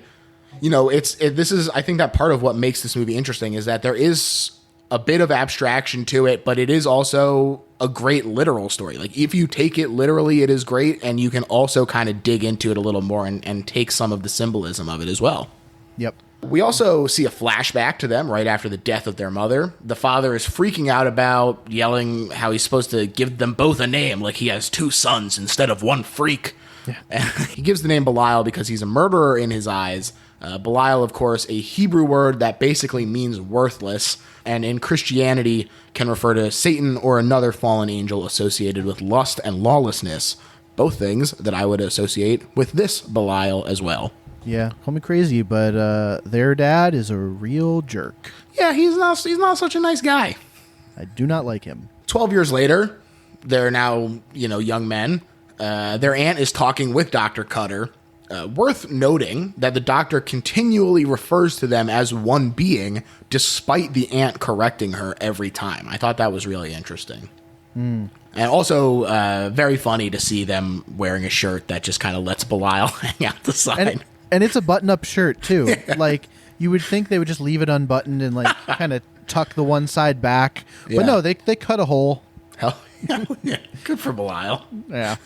you know, this is, I think that part of what makes this movie interesting is that there is a bit of abstraction to it, but it is also a great literal story. Like, if you take it literally, it is great, and you can also kind of dig into it a little more and take some of the symbolism of it as well. Yep. We also see a flashback to them right after the death of their mother. The father is freaking out about, yelling how he's supposed to give them both a name, like he has two sons instead of one freak. Yeah. And he gives the name Belial because he's a murderer in his eyes. Belial, of course, a Hebrew word that basically means worthless, and in Christianity can refer to Satan or another fallen angel associated with lust and lawlessness, both things that I would associate with this Belial as well. Yeah, call me crazy, but their dad is a real jerk. Yeah, he's not such a nice guy. I do not like him. 12 years later, they're now, young men. Their aunt is talking with Dr. Cutter. Worth noting that the doctor continually refers to them as one being, despite the aunt correcting her every time. I thought that was really interesting. And also very funny to see them wearing a shirt that just kind of lets Belial hang out the side. And it's a button-up shirt, too. Yeah. Like, you would think they would just leave it unbuttoned and, like, kind of tuck the one side back. Yeah. But no, they cut a hole. Hell yeah. Good for Belial. Yeah.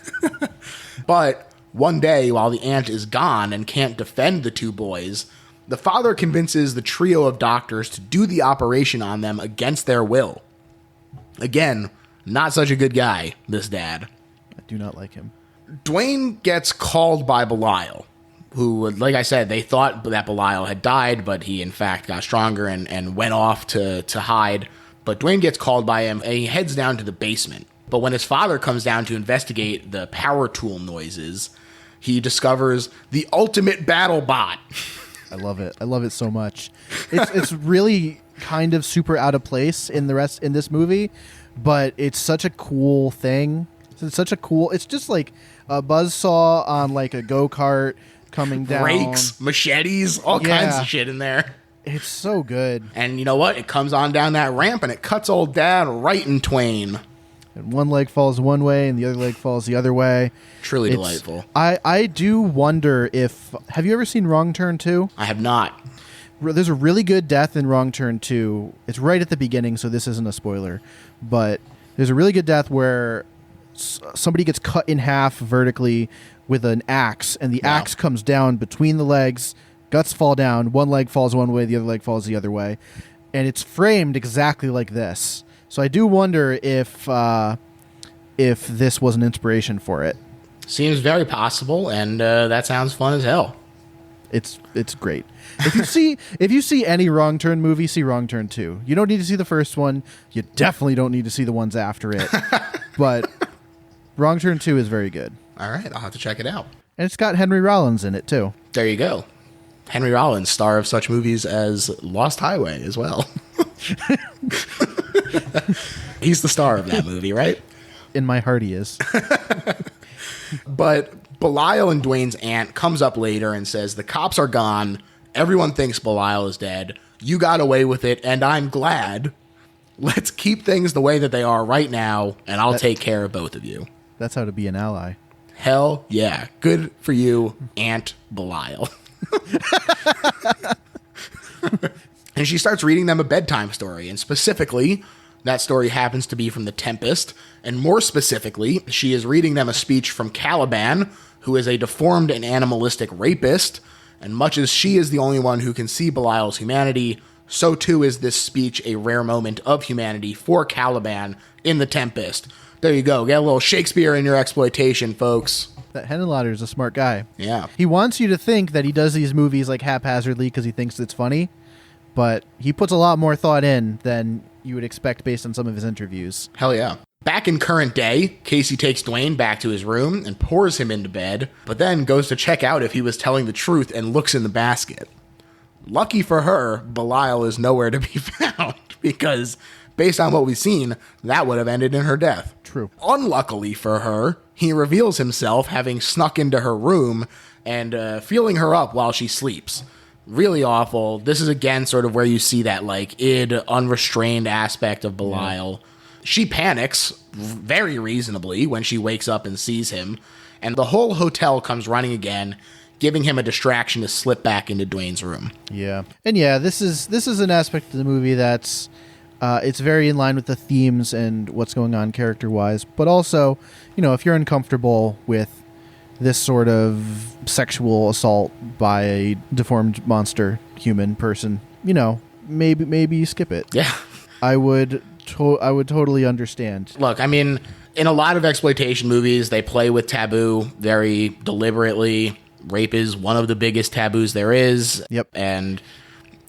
But one day, while the aunt is gone and can't defend the two boys, the father convinces the trio of doctors to do the operation on them against their will. Again, not such a good guy, this dad. I do not like him. Dwayne gets called by Belial, who, like I said, they thought that Belial had died, but he in fact got stronger and went off to hide. But Dwayne gets called by him, and he heads down to the basement. But when his father comes down to investigate the power tool noises, he discovers the ultimate battle bot. I love it. I love it so much. It's really kind of super out of place in this movie, but it's such a cool thing. It's just like a buzzsaw on like a go-kart coming down. Rakes, machetes, all kinds of shit in there. It's so good. And you know what? It comes on down that ramp and it cuts old dad right in twain. And one leg falls one way and the other leg falls the other way. Truly delightful. I do wonder if... Have you ever seen Wrong Turn 2? I have not. There's a really good death in Wrong Turn 2. It's right at the beginning, so this isn't a spoiler. But there's a really good death where somebody gets cut in half vertically with an axe, and the axe comes down between the legs, guts fall down, one leg falls one way, the other leg falls the other way. And it's framed exactly like this. So I do wonder if this was an inspiration for it. Seems very possible, and that sounds fun as hell. It's great. If you see any Wrong Turn movie, see Wrong Turn 2. You don't need to see the first one. You definitely don't need to see the ones after it. But Wrong Turn 2 is very good. All right, I'll have to check it out. And it's got Henry Rollins in it, too. There you go. Henry Rollins, star of such movies as Lost Highway as well. He's the star of that movie, right? In my heart, he is. But Belial and Dwayne's aunt comes up later and says, the cops are gone. Everyone thinks Belial is dead. You got away with it, and I'm glad. Let's keep things the way that they are right now, and I'll take care of both of you. That's how to be an ally. Hell yeah. Good for you, Aunt Belial. And she starts reading them a bedtime story, and specifically, that story happens to be from The Tempest, and more specifically, she is reading them a speech from Caliban, who is a deformed and animalistic rapist, and much as she is the only one who can see Belial's humanity, so too is this speech a rare moment of humanity for Caliban in The Tempest. There you go, get a little Shakespeare in your exploitation, folks. That Henenlotter is a smart guy. Yeah. He wants you to think that he does these movies like haphazardly because he thinks it's funny, but he puts a lot more thought in than you would expect based on some of his interviews. Hell yeah. Back in current day, Casey takes Dwayne back to his room and pours him into bed, but then goes to check out if he was telling the truth and looks in the basket. Lucky for her, Belial is nowhere to be found because, based on what we've seen, that would have ended in her death. True. Unluckily for her, he reveals himself having snuck into her room and feeling her up while she sleeps. Really awful. This is, again, sort of where you see that, like, unrestrained aspect of Belial. Yeah. She panics very reasonably when she wakes up and sees him, and the whole hotel comes running again, giving him a distraction to slip back into Dwayne's room. Yeah. And yeah, this is an aspect of the movie that's it's very in line with the themes and what's going on character-wise, but also, if you're uncomfortable with this sort of sexual assault by a deformed monster human person, maybe you skip it. Yeah. I would totally understand. Look, I mean, in a lot of exploitation movies, they play with taboo very deliberately. Rape is one of the biggest taboos there is. Yep. And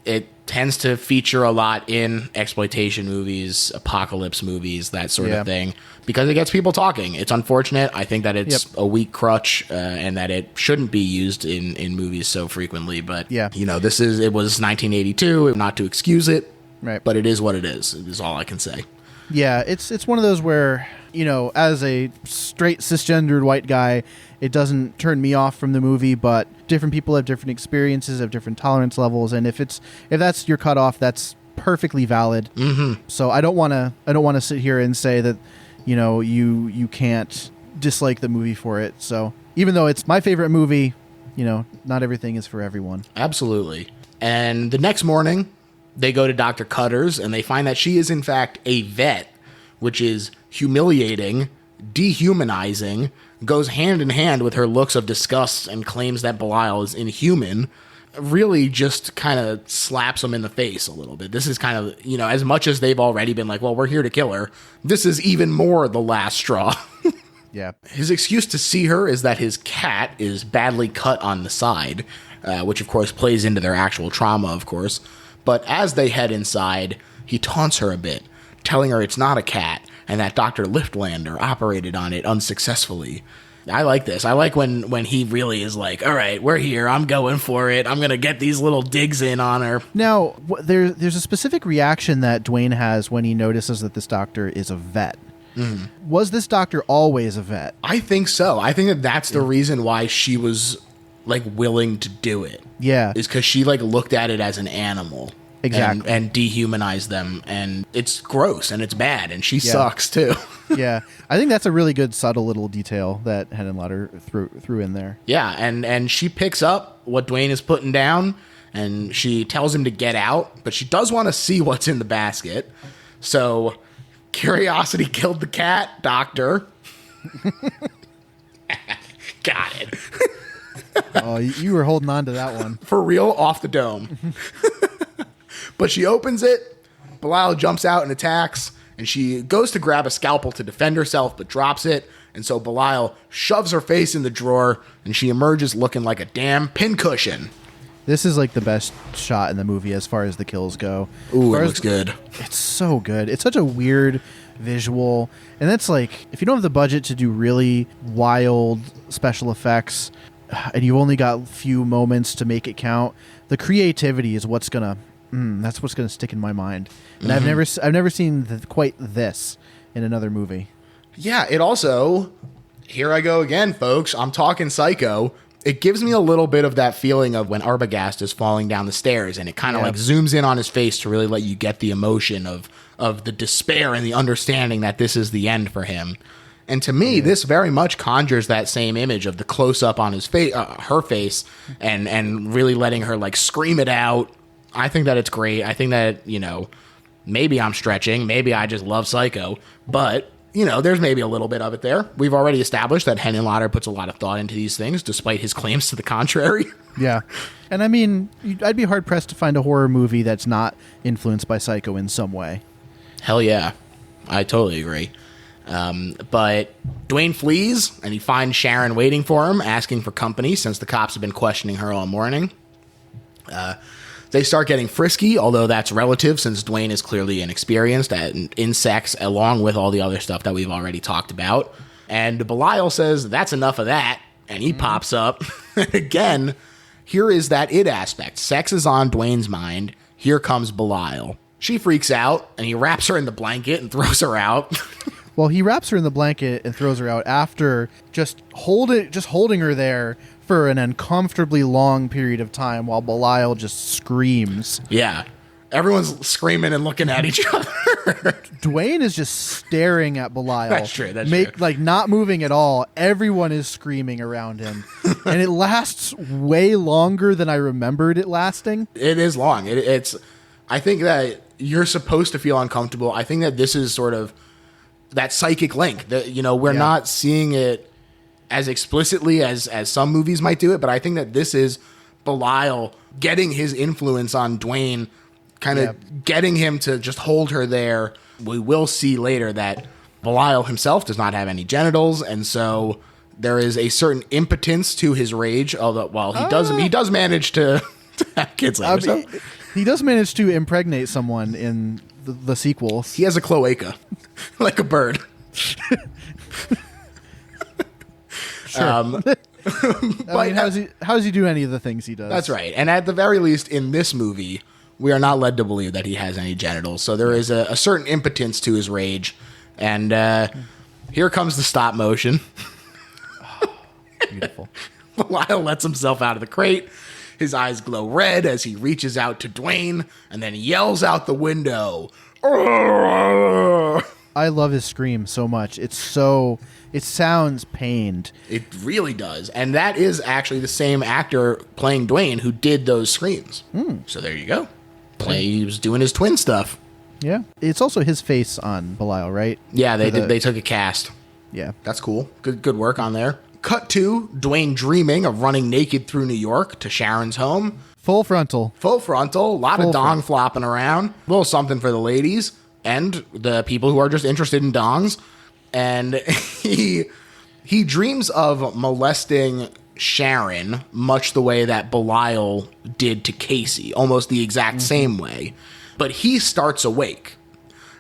it tends to feature a lot in exploitation movies, apocalypse movies, that sort of thing, because it gets people talking. It's unfortunate. I think that it's a weak crutch and that it shouldn't be used in movies so frequently. But, it was 1982, not to excuse it, right? But it is what it is all I can say. Yeah, it's one of those where, as a straight cisgendered white guy, it doesn't turn me off from the movie, but different people have different experiences, have different tolerance levels, and if that's your cutoff, that's perfectly valid. Mm-hmm. So I don't want to sit here and say that, you can't dislike the movie for it. So even though it's my favorite movie, not everything is for everyone. Absolutely. And the next morning, they go to Dr. Cutter's, and they find that she is, in fact, a vet, which is humiliating, dehumanizing, goes hand in hand with her looks of disgust and claims that Belial is inhuman. Really just kind of slaps him in the face a little bit. This is kind of, as much as they've already been like, well, we're here to kill her, this is even more the last straw. Yeah. His excuse to see her is that his cat is badly cut on the side, which, of course, plays into their actual trauma, of course. But as they head inside, he taunts her a bit, telling her it's not a cat and that Dr. Liftlander operated on it unsuccessfully. I like this. I like when he really is like, all right, we're here. I'm going for it. I'm going to get these little digs in on her. Now, there's a specific reaction that Dwayne has when he notices that this doctor is a vet. Mm. Was this doctor always a vet? I think so. I think that's the reason why she was willing to do it. Yeah. Is because she looked at it as an animal. Exactly. And dehumanized them. And it's gross and it's bad. And she sucks too. Yeah. I think that's a really good subtle little detail that Henenlotter threw in there. Yeah. And she picks up what Dwayne is putting down and she tells him to get out. But she does want to see what's in the basket. So curiosity killed the cat, doctor. Got it. Oh, you were holding on to that one. For real, off the dome. But she opens it. Belial jumps out and attacks. And she goes to grab a scalpel to defend herself, but drops it. And so Belial shoves her face in the drawer. And she emerges looking like a damn pincushion. This is the best shot in the movie as far as the kills go. Ooh, it looks good. It's so good. It's such a weird visual. And that's if you don't have the budget to do really wild special effects, and you've only got a few moments to make it count, the creativity is what's gonna stick in my mind. And Mm-hmm. I've never seen quite this in another movie. Yeah, it also, here I go again, folks, I'm talking Psycho. It gives me a little bit of that feeling of when Arbogast is falling down the stairs, and it kind of zooms in on his face to really let you get the emotion of the despair and the understanding that this is the end for him. And to me, this very much conjures that same image of the close-up on his face, her face, and really letting her scream it out. I think that it's great. I think that, maybe I'm stretching. Maybe I just love Psycho. But, there's maybe a little bit of it there. We've already established that Henenlotter puts a lot of thought into these things, despite his claims to the contrary. Yeah. And I mean, I'd be hard-pressed to find a horror movie that's not influenced by Psycho in some way. Hell yeah. I totally agree. But Dwayne flees, and he finds Sharon waiting for him, asking for company since the cops have been questioning her all morning. They start getting frisky, although that's relative since Dwayne is clearly inexperienced at insects, along with all the other stuff that we've already talked about. And Belial says, that's enough of that, and he pops up. Again, here is that it aspect. Sex is on Dwayne's mind. Here comes Belial. She freaks out, and he wraps her in the blanket and throws her out. Well, he wraps her in the blanket and throws her out after just holding her there for an uncomfortably long period of time while Belial just screams. Yeah. Everyone's screaming and looking at each other. Dwayne is just staring at Belial. That's true. True. Like not moving at all. Everyone is screaming around him. And it lasts way longer than I remembered it lasting. It is long. It's. I think that you're supposed to feel uncomfortable. I think that this is sort of that psychic link that, we're not seeing it as explicitly as some movies might do it. But I think that this is Belial getting his influence on Dwayne, kind of getting him to just hold her there. We will see later that Belial himself does not have any genitals, and so there is a certain impotence to his rage. Although, he does manage to have kids later. He does manage to impregnate someone in the sequels. He has a cloaca, like a bird. Sure. But how does he do any of the things he does? That's right. And at the very least, in this movie, we are not led to believe that he has any genitals. So there is a certain impotence to his rage. And here comes the stop motion. Beautiful. Belial lets himself out of the crate. His eyes glow red as he reaches out to Dwayne and then yells out the window. I love his scream so much. It sounds pained. It really does. And that is actually the same actor playing Dwayne who did those screams. So there you go. He was doing his twin stuff. Yeah. It's also his face on Belial, right? Yeah, they took a cast. Yeah. That's cool. Good work on there. Cut to Dwayne dreaming of running naked through New York to Sharon's home. Full frontal. A lot of dong flopping around. A little something for the ladies and the people who are just interested in dongs. And he dreams of molesting Sharon much the way that Belial did to Casey, almost the exact same way. But he starts awake.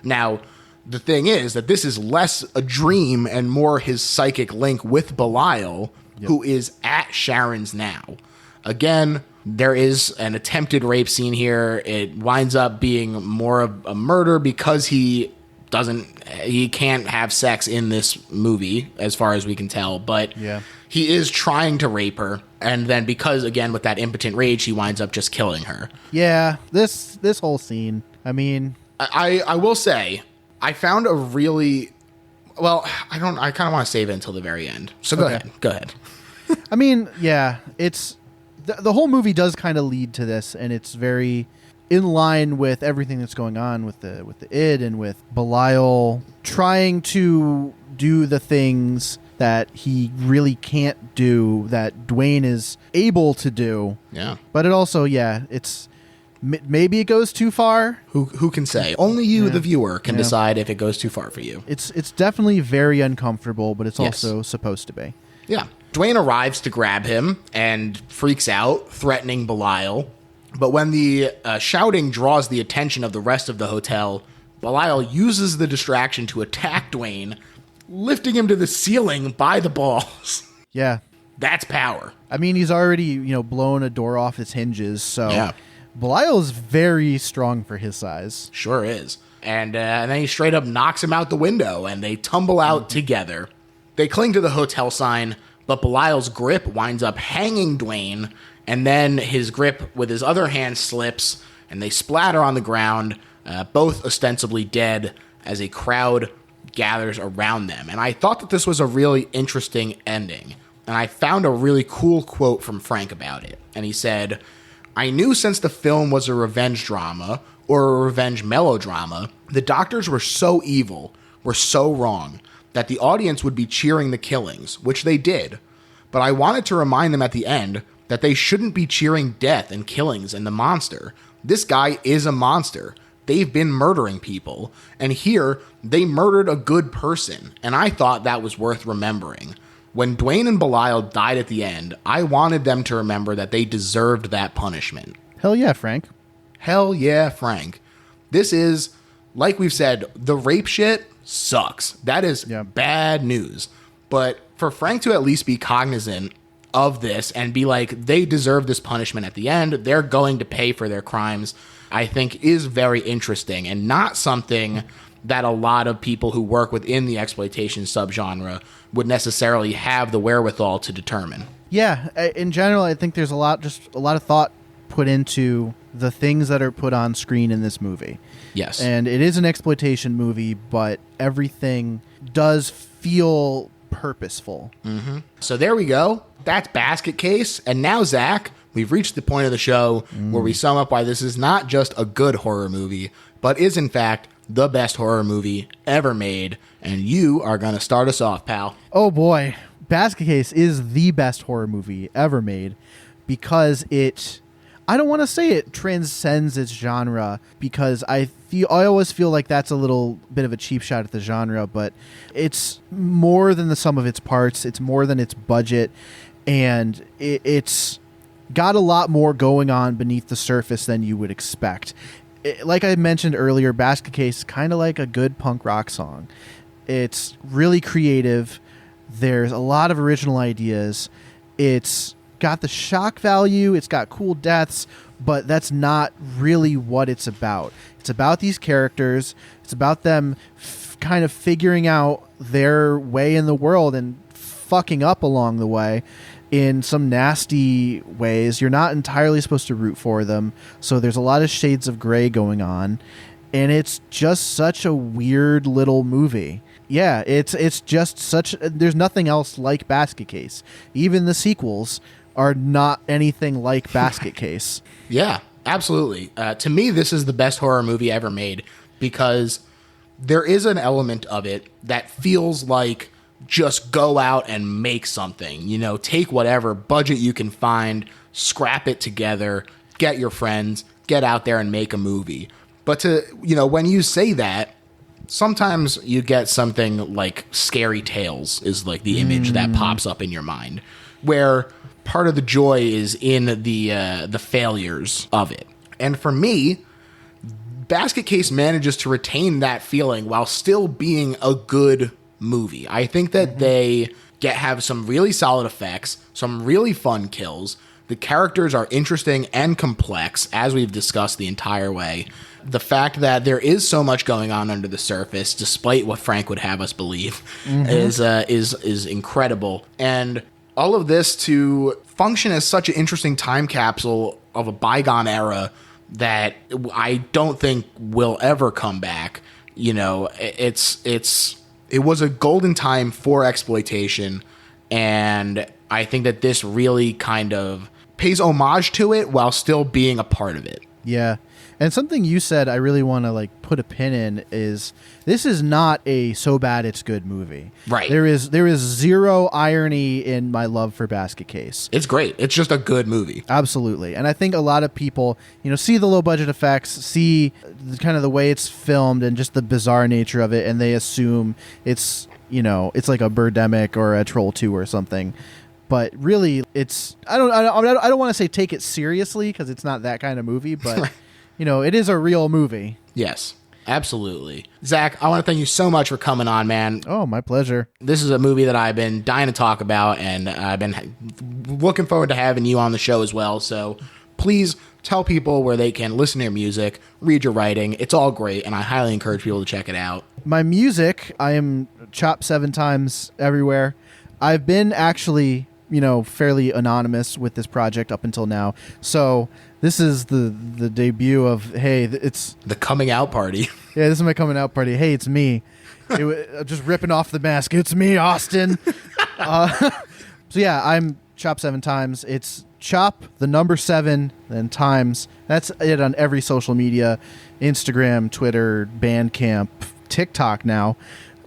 Now, the thing is that this is less a dream and more his psychic link with Belial, who is at Sharon's now. Again, there is an attempted rape scene here. It winds up being more of a murder because he can't have sex in this movie, as far as we can tell. But he is trying to rape her. And then because, again, with that impotent rage, he winds up just killing her. Yeah, this whole scene. I mean... I will say... I found a really, I kind of want to save it until the very end. So go ahead. I mean, yeah, it's the whole movie does kind of lead to this, and it's very in line with everything that's going on with the id and with Belial trying to do the things that he really can't do that Dwayne is able to do. Yeah. But it also, it's... Maybe it goes too far. Who can say? Only you, the viewer, can decide if it goes too far for you. It's definitely very uncomfortable, but it's also supposed to be. Yeah. Dwayne arrives to grab him and freaks out, threatening Belial. But when the shouting draws the attention of the rest of the hotel, Belial uses the distraction to attack Dwayne, lifting him to the ceiling by the balls. Yeah. That's power. I mean, he's already, blown a door off its hinges, so... Yeah. Belial is very strong for his size. Sure is. And then he straight up knocks him out the window, and they tumble out together. They cling to the hotel sign, but Belial's grip winds up hanging Dwayne, and then his grip with his other hand slips, and they splatter on the ground, both ostensibly dead, as a crowd gathers around them. And I thought that this was a really interesting ending. And I found a really cool quote from Frank about it. And he said... I knew since the film was a revenge drama, or a revenge melodrama, the doctors were so evil, were so wrong, that the audience would be cheering the killings, which they did. But I wanted to remind them at the end that they shouldn't be cheering death and killings and the monster. This guy is a monster. They've been murdering people, and here they murdered a good person, and I thought that was worth remembering. When Dwayne and Belial died at the end, I wanted them to remember that they deserved that punishment. Hell yeah, Frank. Hell yeah, Frank. This is, like we've said, the rape shit sucks. That is bad news. But for Frank to at least be cognizant of this and be like, they deserve this punishment at the end, they're going to pay for their crimes, I think is very interesting and not something that a lot of people who work within the exploitation subgenre would necessarily have the wherewithal to determine. Yeah, in general, I think there's a lot of thought put into the things that are put on screen in this movie. Yes. And it is an exploitation movie, but everything does feel purposeful. Mm-hmm. So there we go. That's Basket Case. And now, Zach, we've reached the point of the show where we sum up why this is not just a good horror movie, but is, in fact, the best horror movie ever made. And you are going to start us off, pal. Oh, boy. Basket Case is the best horror movie ever made because I don't want to say it transcends its genre, because I always feel like that's a little bit of a cheap shot at the genre, but it's more than the sum of its parts. It's more than its budget, and it's got a lot more going on beneath the surface than you would expect. Like I mentioned earlier, Basket Case is kind of like a good punk rock song. It's really creative. There's a lot of original ideas. It's got the shock value, it's got cool deaths, but that's not really what it's about. It's about these characters. It's about them kind of figuring out their way in the world and fucking up along the way in some nasty ways. You're not entirely supposed to root for them, so there's a lot of shades of gray going on, and it's just such a weird little movie. Yeah, it's just such... There's nothing else like Basket Case. Even the sequels are not anything like Basket Case. Yeah, absolutely. To me, this is the best horror movie ever made because there is an element of it that feels like just go out and make something. You know, take whatever budget you can find, scrap it together, get your friends, get out there and make a movie. But when you say that, sometimes you get something like Scary Tales is like the image that pops up in your mind, where part of the joy is in the failures of it. And for me, Basket Case manages to retain that feeling while still being a good movie. I think that they have some really solid effects, some really fun kills. The characters are interesting and complex, as we've discussed the entire way. The fact that there is so much going on under the surface, despite what Frank would have us believe, is incredible. And all of this to function as such an interesting time capsule of a bygone era that I don't think will ever come back. You know, it was a golden time for exploitation, and I think that this really kind of pays homage to it while still being a part of it. Yeah. And something you said I really want to put a pin in is this is not a so bad it's good movie. Right. There is zero irony in my love for Basket Case. It's great. It's just a good movie. Absolutely. And I think a lot of people, see the low budget effects, see kind of the way it's filmed and just the bizarre nature of it, and they assume it's like a Birdemic or a Troll 2 or something. But really, it's I don't want to say take it seriously, because it's not that kind of movie, but it is a real movie. Yes, absolutely. Zach, I want to thank you so much for coming on, man. Oh, my pleasure. This is a movie that I've been dying to talk about, and I've been looking forward to having you on the show as well. So please tell people where they can listen to your music, read your writing. It's all great, and I highly encourage people to check it out. My music, I am chopped 7 times everywhere. I've been actually fairly anonymous with this project up until now. So this is the debut of, hey, it's the coming out party. Yeah, this is my coming out party. Hey, it's me. Just ripping off the mask. It's me, Austin. So yeah, I'm Chop 7 times. It's Chop, the number 7, then times. That's it on every social media, Instagram, Twitter, Bandcamp, TikTok now.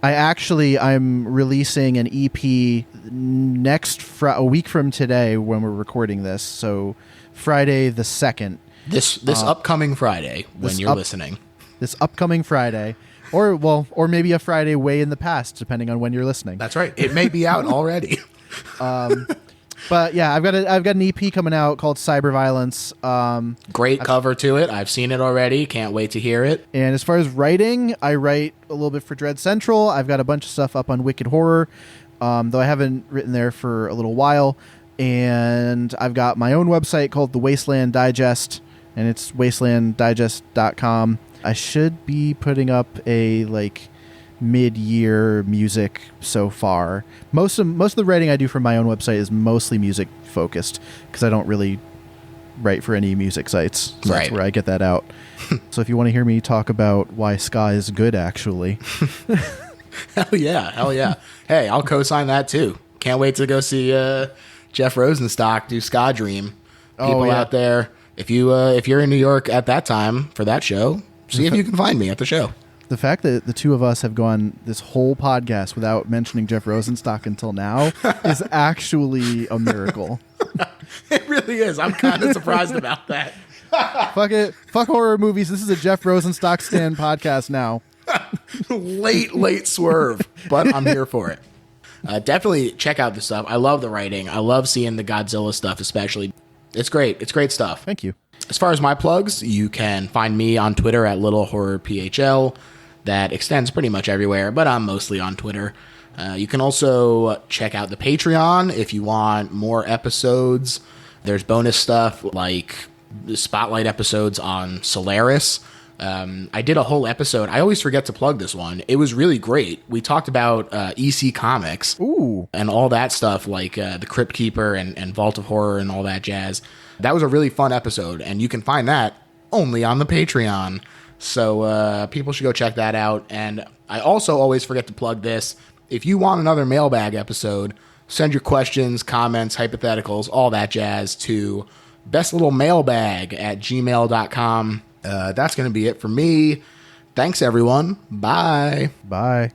I'm releasing an EP a week from today when we're recording this. So Friday the 2nd. This upcoming Friday when you're listening. This upcoming Friday. Or maybe a Friday way in the past, depending on when you're listening. That's right. It may be out already. But yeah, I've got an EP coming out called Cyber Violence. Great cover to it. I've seen it already. Can't wait to hear it. And as far as writing, I write a little bit for Dread Central. I've got a bunch of stuff up on Wicked Horror, though I haven't written there for a little while. And I've got my own website called The Wasteland Digest, and it's wastelanddigest.com. I should be putting up a mid-year music so far. Most of the writing I do for my own website is mostly music focused because I don't really write for any music sites. So that's where I get that out. So if you want to hear me talk about why ska is good, actually. Hell yeah. Hey, I'll co-sign that too. Can't wait to go see Jeff Rosenstock do Ska Dream. People out there, if you're in New York at that time for that show, see if you can find me at the show. The fact that the two of us have gone this whole podcast without mentioning Jeff Rosenstock until now is actually a miracle. It really is. I'm kind of surprised about that. Fuck it. Fuck horror movies. This is a Jeff Rosenstock stand podcast now. late swerve, but I'm here for it. Definitely check out the stuff. I love the writing. I love seeing the Godzilla stuff, especially. It's great. It's great stuff. Thank you. As far as my plugs, you can find me on Twitter at LittleHorrorPHL. That extends pretty much everywhere, but I'm mostly on Twitter. You can also check out the Patreon if you want more episodes. There's bonus stuff like spotlight episodes on Solaris. I did a whole episode. I always forget to plug this one. It was really great. We talked about EC Comics. Ooh. And all that stuff like the Crypt Keeper and Vault of Horror and all that jazz. That was a really fun episode, and you can find that only on the Patreon. So people should go check that out. And I also always forget to plug this. If you want another mailbag episode, send your questions, comments, hypotheticals, all that jazz to bestlittlemairbag@gmail.com. That's going to be it for me. Thanks, everyone. Bye. Bye.